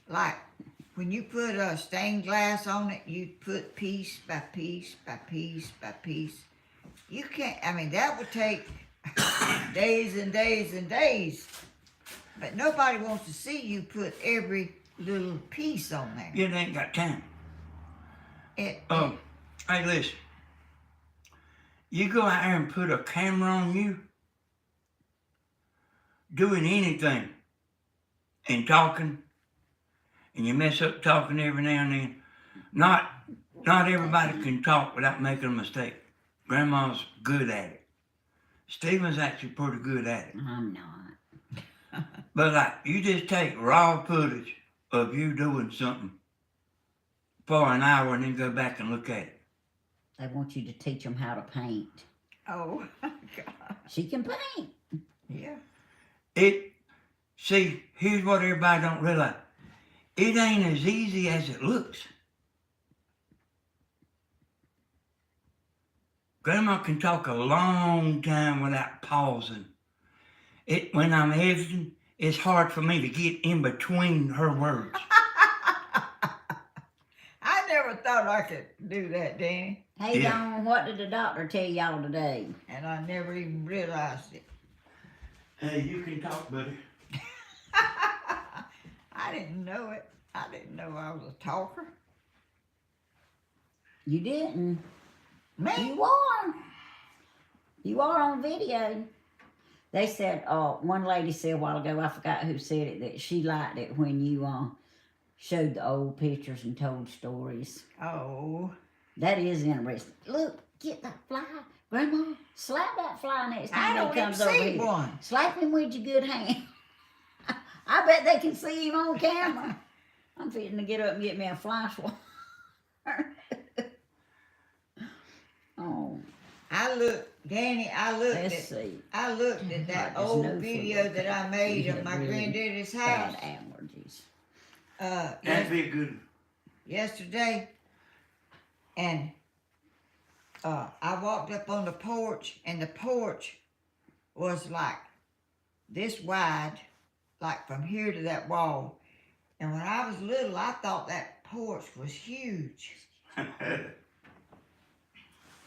like when you put a stained glass on it, you put piece by piece by piece by piece. You can't, I mean, that would take days and days and days. But nobody wants to see you put every little piece on there. You ain't got time. Hey, listen. You go out there and put a camera on you, doing anything, and talking, and you mess up talking every now and then. Not everybody can talk without making a mistake. Grandma's good at it. Stephen's actually pretty good at it. I'm not. But like, you just take raw footage of you doing something for an hour and then go back and look at it. They want you to teach them how to paint. Oh, God. She can paint. Yeah. See, here's what everybody don't realize. It ain't as easy as it looks. Grandma can talk a long time without pausing. When I'm editing, it's hard for me to get in between her words. I never thought I could do that, Danny. Hey, Dawn, what did the doctor tell y'all today? And I never even realized it. Hey, you can talk, buddy. I didn't know it. I didn't know I was a talker. You didn't. Me? You are on video. They said, one lady said a while ago, I forgot who said it, that she liked it when you showed the old pictures and told stories. Oh. That is interesting. Look, get that fly. Grandma, slap that fly next time he comes over here. One. Slap him with your good hand. I bet they can see him on camera. I'm fitting to get up and get me a fly swatter. Oh. Danny, I looked at that old video that I made of my granddaddy's house. Bad allergies. That'd be a good one. Yesterday, and I walked up on the porch, and the porch was like this wide, like from here to that wall. And when I was little, I thought that porch was huge.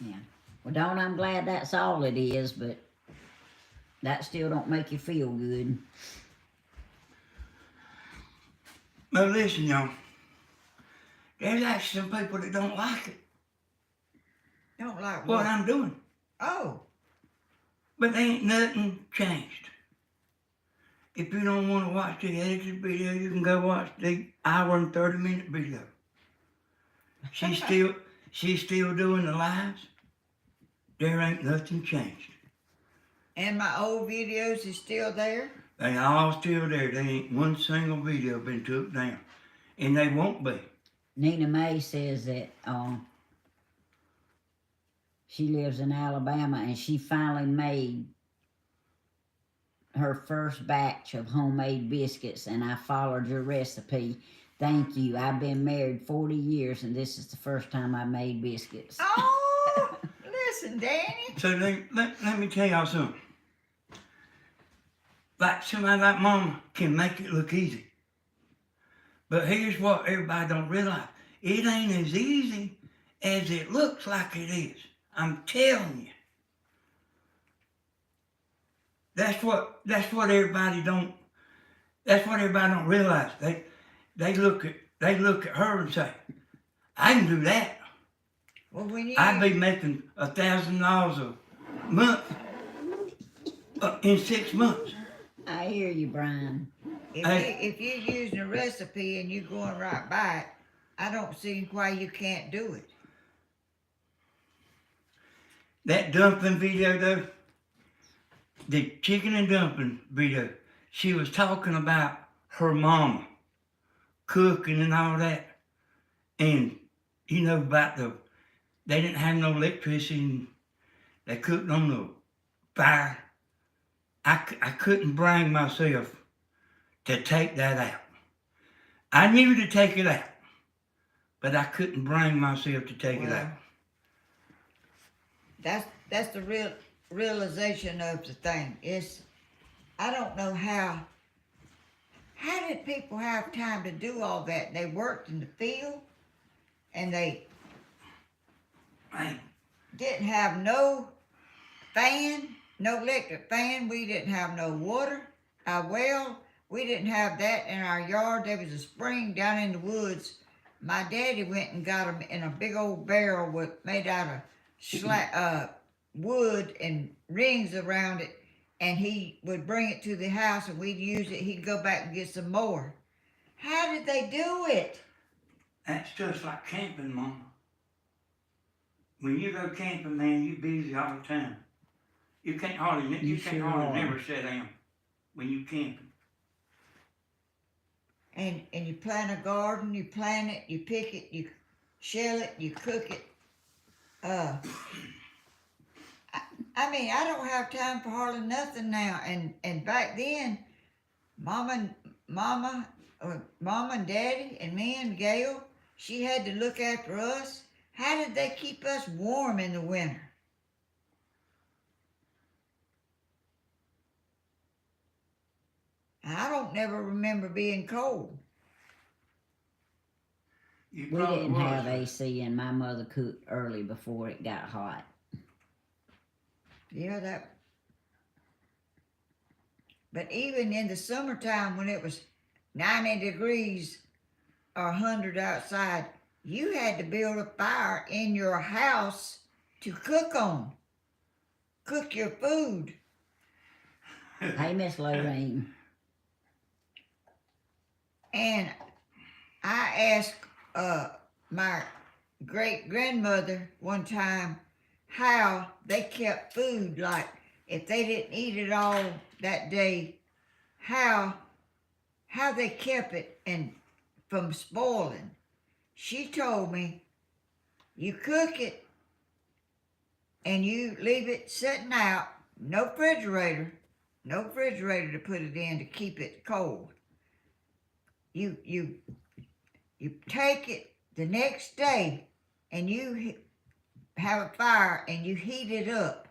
Yeah. Well, Dawn, I'm glad that's all it is, but that still don't make you feel good. But listen, y'all. There's actually some people that don't like it. Don't like what I'm doing. Oh. But there ain't nothing changed. If you don't want to watch the edited video, you can go watch the hour and 30-minute video. She's still doing the lives. There ain't nothing changed. And my old videos is still there? They all still there. There ain't one single video been took down. And they won't be. Nina Mae says that she lives in Alabama and she finally made her first batch of homemade biscuits, and I followed your recipe. Thank you. I've been married 40 years and this is the first time I made biscuits. Oh, listen, Danny. So let me tell y'all something. Like somebody like Mama can make it look easy. But here's what everybody don't realize. It ain't as easy as it looks like it is. I'm telling you. That's what everybody don't realize. They look at her and say, I can do that. Well, I'd be making $1,000 a month in 6 months. I hear you, Brian. If you're using a recipe and you're going right by it, I don't see why you can't do it. That dumpling video though, the chicken and dumpling video, she was talking about her mama cooking and all that. And you know about they didn't have no electricity and they cooked on the fire. I couldn't bring myself to take that out. I knew to take it out, but I couldn't bring myself to take it out. That's the realization of the thing. I don't know how How did people have time to do all that? They worked in the field, and they Man, didn't have no fan, no electric fan. We didn't have no water. Well, we didn't have that in our yard. There was a spring down in the woods. My daddy went and got them in a big old barrel made out of wood and rings around it, and he would bring it to the house and we'd use it. He'd go back and get some more. How did they do it? that's just like camping, Mama. When you go camping, man, you busy all the time. You can't hardly never sit down when you camping. And you plant a garden, you plant it, you pick it, you shell it, you cook it. I don't have time for hardly nothing now. And back then, Mama and Daddy and me and Gail, she had to look after us. How did they keep us warm in the winter? I don't never remember being cold. We didn't have AC, and my mother cooked early before it got hot. Yeah, but even in the summertime when it was 90 degrees or 100 outside, you had to build a fire in your house to cook on. Cook your food. Hey, Miss Lorraine. And I asked my great-grandmother one time how they kept food, like if they didn't eat it all that day, how they kept it and from spoiling. She told me you cook it and you leave it sitting out, no refrigerator to put it in to keep it cold. You take it the next day and you have a fire and you heat it up.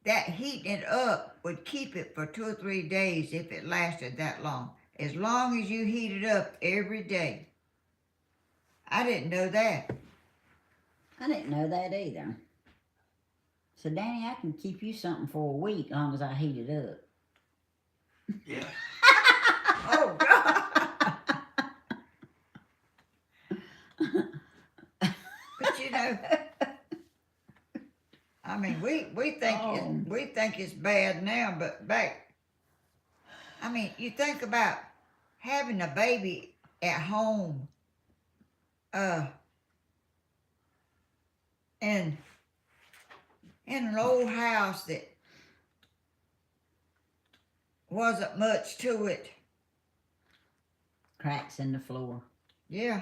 That heating it up would keep it for 2 or 3 days if it lasted that long as you heat it up every day. I didn't know that. I didn't know that either. So, Danny, I can keep you something for a week as long as I heat it up. Yeah. Oh, God. But you know, I mean, we think it's bad now, but back, I mean, you think about having a baby at home, and in an old house that wasn't much to it. Cracks in the floor. Yeah.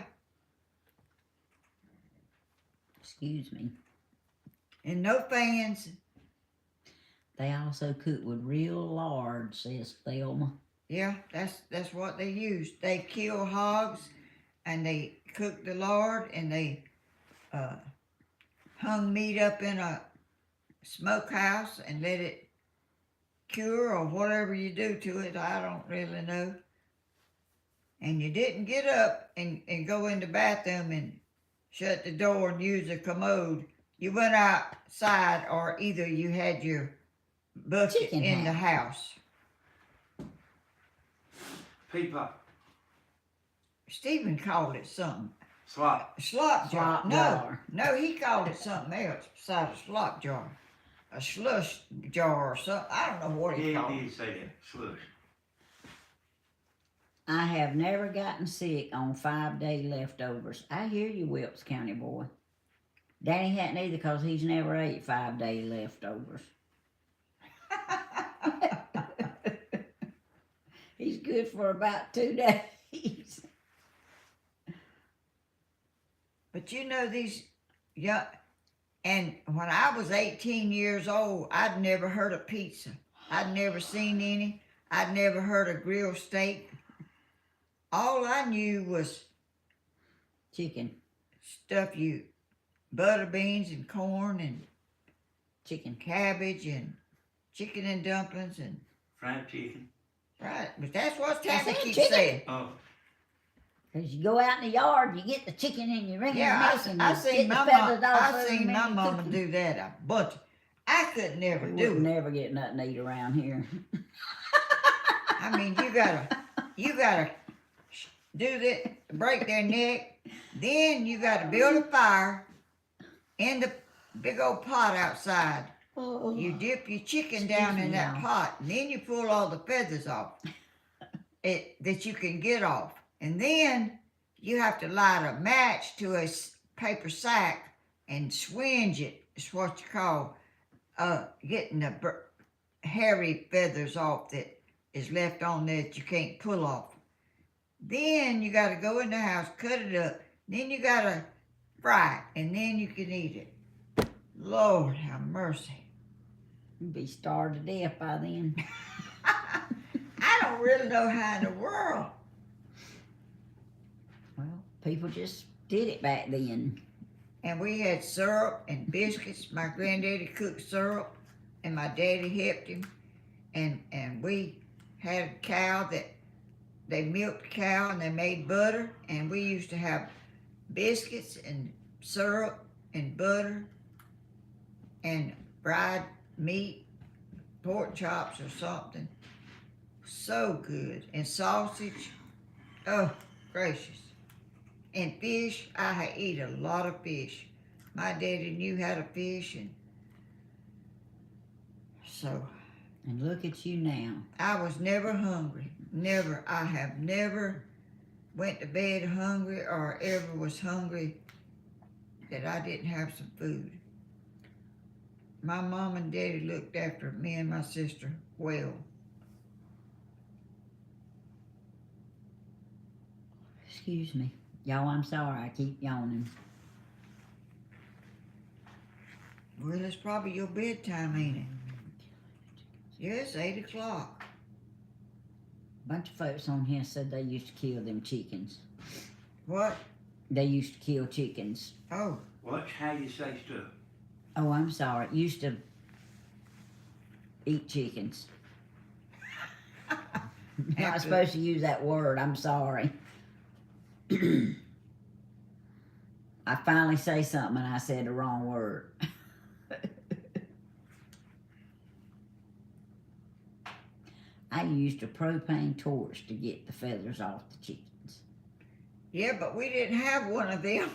Excuse me. And no fans. They also cook with real lard, says Thelma. Yeah, that's what they use. They kill hogs and they cook the lard and they hung meat up in a smokehouse and let it cure or whatever you do to it. I don't really know. And you didn't get up and go in the bathroom and shut the door and use the commode. You went outside, or either you had your bucket Chicken in the house. People. Stephen called it something. Slop. Slop jar. Slop jar. No, he called it something else besides a slop jar. A slush jar or something. I don't know what he Yeah, called he it. did say that. Slush. I have never gotten sick on 5-day leftovers. I hear you, Wilkes County boy. Danny hadn't either because he's never ate 5-day leftovers. He's good for about 2 days. But you know these young, and when I was 18 years old, I'd never heard of pizza. I'd never seen any. I'd never heard of grilled steak. All I knew was Chicken. butter beans and corn and Chicken. cabbage and chicken and dumplings and Fried chicken. Right, but that's what I Tammy said keeps chicken. saying. Oh, Cause you go out in the yard, you get the chicken and you wring his Yeah, neck and I you seen get the my feathers mom. off I of him seen and my you mama cook 'em. do that a bunch. I could never We do would it. never get nothing to eat around here. I mean, you gotta do that, break their neck. Then you gotta build a fire in the big old pot outside. You dip your chicken down in that pot, and then you pull all the feathers off that you can get off. And then you have to light a match to a paper sack and swinge it. It's what you call getting the hairy feathers off that is left on there that you can't pull off. Then you got to go in the house, cut it up. Then you got to fry it, and then you can eat it. Lord have mercy. You'd be starved to death by then. I don't really know how in the world. Well, people just did it back then. And we had syrup and biscuits. My granddaddy cooked syrup, and my daddy helped him. And we had a cow that they milked the cow and they made butter. And we used to have biscuits and syrup and butter and fried meat, pork chops or something. So good. And sausage. Oh, gracious. And fish. I eat a lot of fish. My daddy knew how to fish, and so. And look at you now. I was never hungry. Never. I have never went to bed hungry or ever was hungry that I didn't have some food. My mom and daddy looked after me and my sister well. Excuse me. Y'all, I'm sorry. I keep yawning. Well, it's probably your bedtime, ain't it? Yes, 8 o'clock. A bunch of folks on here said they used to kill them chickens. What? They used to kill chickens. Oh. watch how you say stuff. Oh, I'm sorry. Used to eat chickens. Not supposed to use that word. I'm sorry. I finally say something and I said the wrong word. I used a propane torch to get the feathers off the chickens. Yeah, but we didn't have one of them.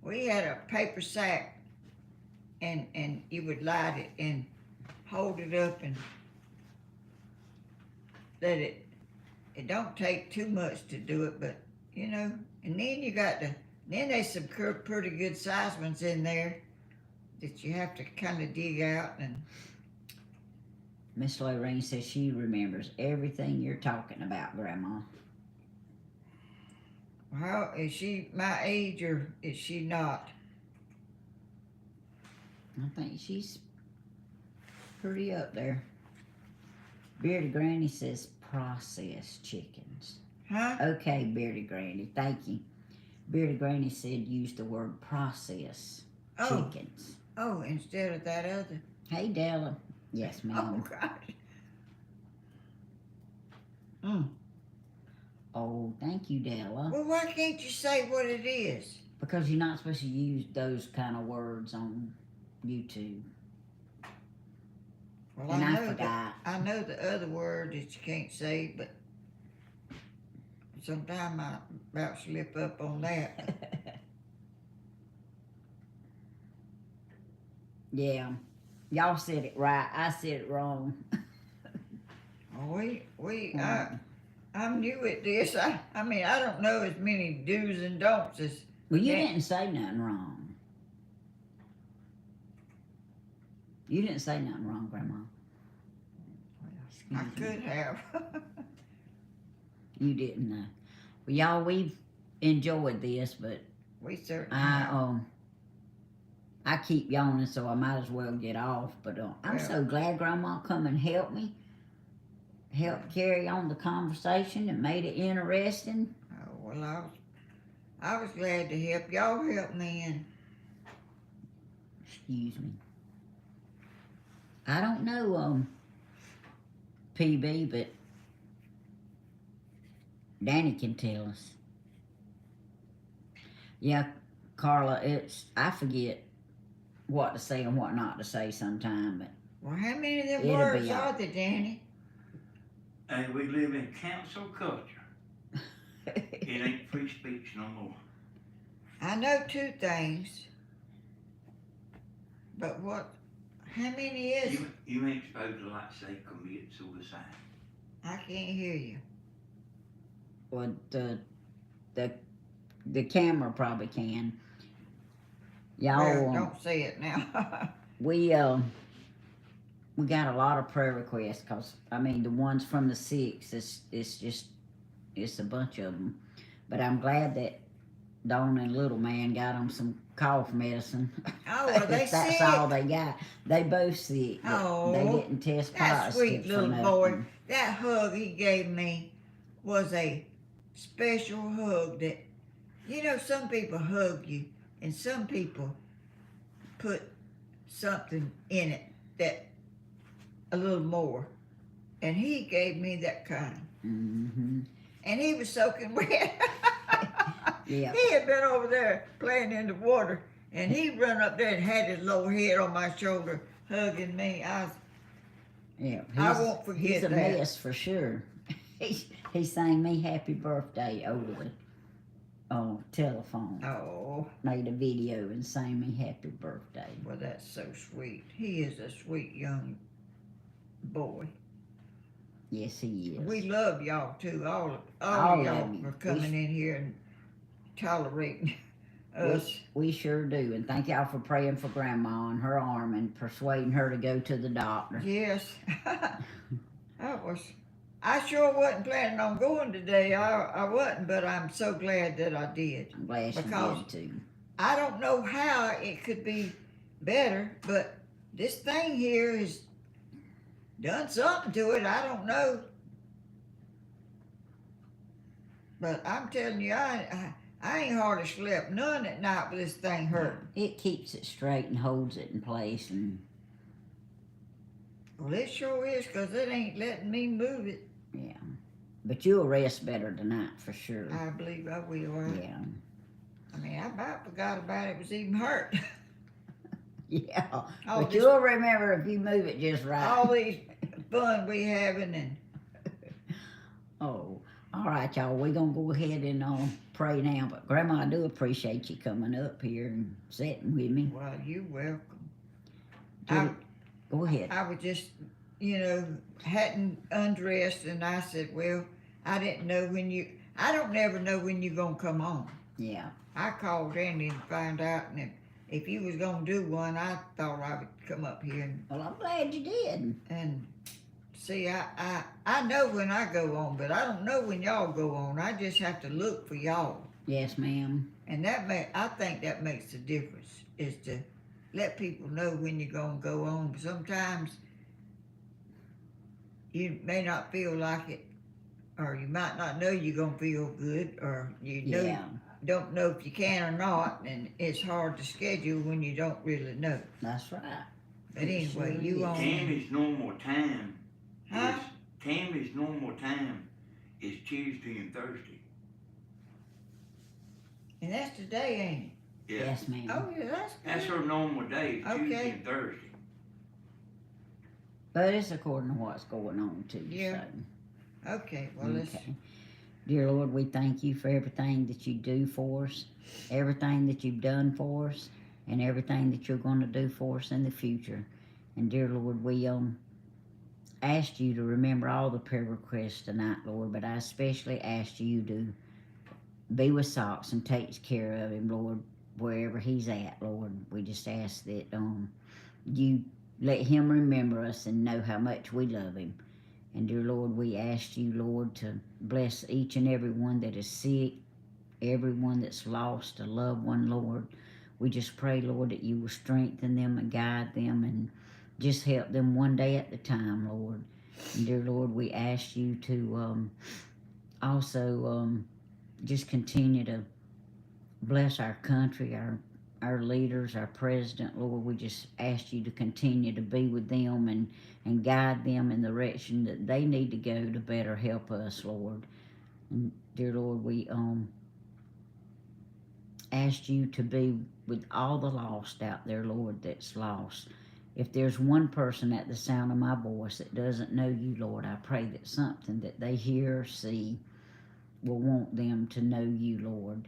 We had a paper sack, and you would light it and hold it up and let it. It don't take too much to do it, but you know. And then you got the. Then there's some pretty good sized ones in there that you have to kind of dig out. And Miss Lorraine says she remembers everything you're talking about, Grandma. how is she my age or is she not? I think she's pretty up there. Bearded Granny says processed chickens. Huh? Okay, Bearded Granny, thank you. Bearded Granny said use the word process chickens. Oh, instead of that other. Hey, Della. Yes, Oh, ma'am. gosh. Oh, thank you, Della. Well, why can't you say what it is? Because you're not supposed to use those kind of words on YouTube. Well, And I know forgot. I know the other word that you can't say, but sometimes I about slip up on that. Yeah. Y'all said it right. I said it wrong. I'm new at this. I mean, I don't know as many do's and don'ts as. Well, you that. didn't say nothing wrong. You didn't say nothing wrong, Grandma. I Excuse me. could have. You didn't. Well, y'all, we've enjoyed this, but We certainly have. I keep yawning, so I might as well get off. But I'm Well. so glad Grandma come and helped me, helped carry on the conversation and made it interesting. Oh, well, I was glad to help. Y'all help me, and Excuse me. I don't know, PB, but Danny can tell us. Yeah, Carla, I forget what to say and what not to say sometime, but Well, how many of them It'll words be are all- there, Danny? And we live in cancel culture. It ain't free speech no more. I know two things. But how many is it? You ain't supposed to like say commit suicide. I can't hear you. well, the camera probably can. Y'all, Well, don't say it now. we got a lot of prayer requests, cause I mean the ones from the 6, it's a bunch of them. But I'm glad that Dawn and little man got them some cough medicine. Oh, are they If that's sick? all they got. They both sick. But they Oh, didn't test that positive sweet for little nothing. boy. That hug he gave me was a special hug that, some people hug you and some people put something in it that a little more. And he gave me that kind. Mm-hmm. And he was soaking wet. Yeah. He had been over there playing in the water, and he run up there and had his little head on my shoulder, hugging me. Yeah, I won't forget he's a that. mess for sure. he sang me happy birthday over the telephone. Oh, Made a video and sang me happy birthday. well, that's so sweet. He is a sweet young boy. Yes, he is. We love y'all too. All All of y'all of you. for coming in here and tolerating us. We sure do, and thank y'all for praying for Grandma and her arm and persuading her to go to the doctor. Yes, I sure wasn't planning on going today. I wasn't, but I'm so glad that I did. I'm glad Because she did too. I don't know how it could be better, but this thing here has done something to it. I don't know. But I'm telling you, I ain't hardly slept none at night with this thing hurt. It keeps it straight and holds it in place, and Well, it sure is, 'cause it ain't letting me move it. yeah. But you'll rest better tonight for sure. I believe I will. Yeah. I mean, I about forgot about it was even hurt. Yeah. All But this- you'll remember if you move it just right. All these fun we having and Oh, all right, y'all. We're going to go ahead and pray now. But, Grandma, I do appreciate you coming up here and sitting with me. well, you're welcome. Go ahead. I was just, hadn't undressed, and I said, well, I didn't know I don't never know when you're going to come on. Yeah. I called Andy and find out, and if you was going to do one, I thought I would come up here Well, I'm glad you did. and see, I know when I go on, but I don't know when y'all go on. I just have to look for y'all. Yes, ma'am. And I think that makes a difference, is to let people know when you're going to go on. Sometimes you may not feel like it, or you might not know you're going to feel good, or don't know if you can or not, and it's hard to schedule when you don't really know. That's right. But It anyway, sure you is. on. Tammy's normal time Huh? Tammy's normal time is Tuesday and Thursday. And that's today, ain't Yeah. Yes, ma'am. it? Oh, yeah, that's That's good. her normal day, Okay. Tuesday and Thursday. But it's according to what's going on, too. Yeah. So. Okay, well, let's. Okay. Dear Lord, we thank you for everything that you do for us, everything that you've done for us, and everything that you're going to do for us in the future. And dear Lord, we asked you to remember all the prayer requests tonight, Lord, but I especially asked you to be with Socks and take care of him, Lord, wherever he's at, Lord. We just ask that you let him remember us and know how much we love him. And dear Lord, we ask you, Lord, to bless each and every one that is sick, everyone that's lost a loved one, Lord. We just pray, Lord, that you will strengthen them and guide them and just help them one day at a time, Lord. And dear Lord, we ask you to also just continue to bless our country, our leaders, our president, Lord. We just ask you to continue to be with them and guide them in the direction that they need to go to better help us, Lord. And dear Lord, we asked you to be with all the lost out there, Lord, that's lost. If there's one person at the sound of my voice that doesn't know you, Lord, I pray that something that they hear or see will want them to know you, Lord.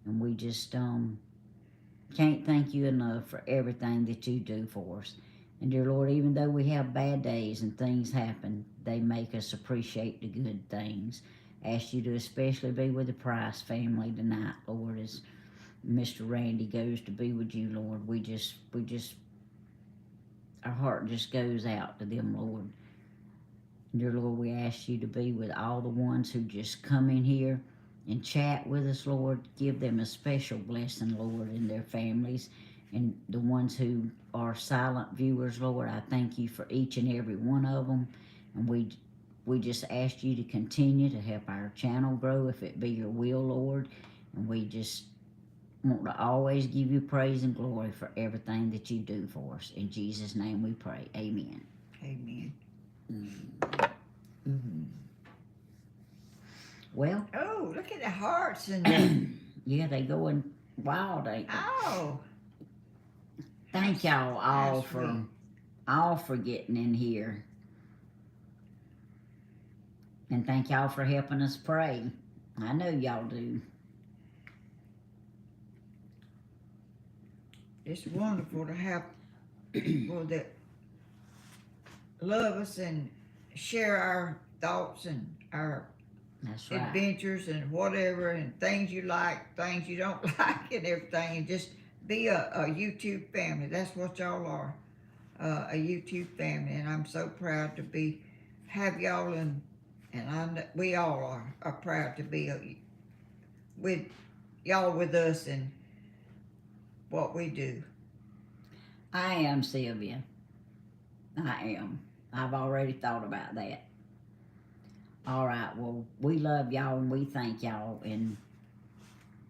And we just can't thank you enough for everything that you do for us. And dear Lord, even though we have bad days and things happen, they make us appreciate the good things. Ask you to especially be with the Price family tonight, Lord, as Mr. Randy goes to be with you, Lord. We just, our heart just goes out to them, Lord. Dear Lord, we ask you to be with all the ones who just come in here and chat with us, Lord. Give them a special blessing, Lord, and their families. And the ones who are silent viewers, Lord, I thank you for each and every one of them. And we just ask you to continue to help our channel grow, if it be your will, Lord. And we just want to always give you praise and glory for everything that you do for us. In Jesus' name we pray. Amen. Amen. Mm-hmm. Well. Oh, look at the hearts and yeah, they going wild, ain't they? Oh. Thank y'all all for getting in here. And thank y'all for helping us pray. I know y'all do. It's wonderful to have people that love us and share our thoughts and our That's right. adventures and whatever, and things you like, things you don't like, and everything, and just be a YouTube family. That's what y'all are, a YouTube family, and I'm so proud to have y'all, and we all are proud to be with y'all with us and what we do. I am, Sylvia. I am. I've already thought about that. All right, well, we love y'all and we thank y'all, and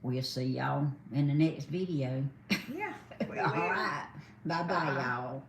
we'll see y'all in the next video. Yeah. All right. Bye-bye, y'all.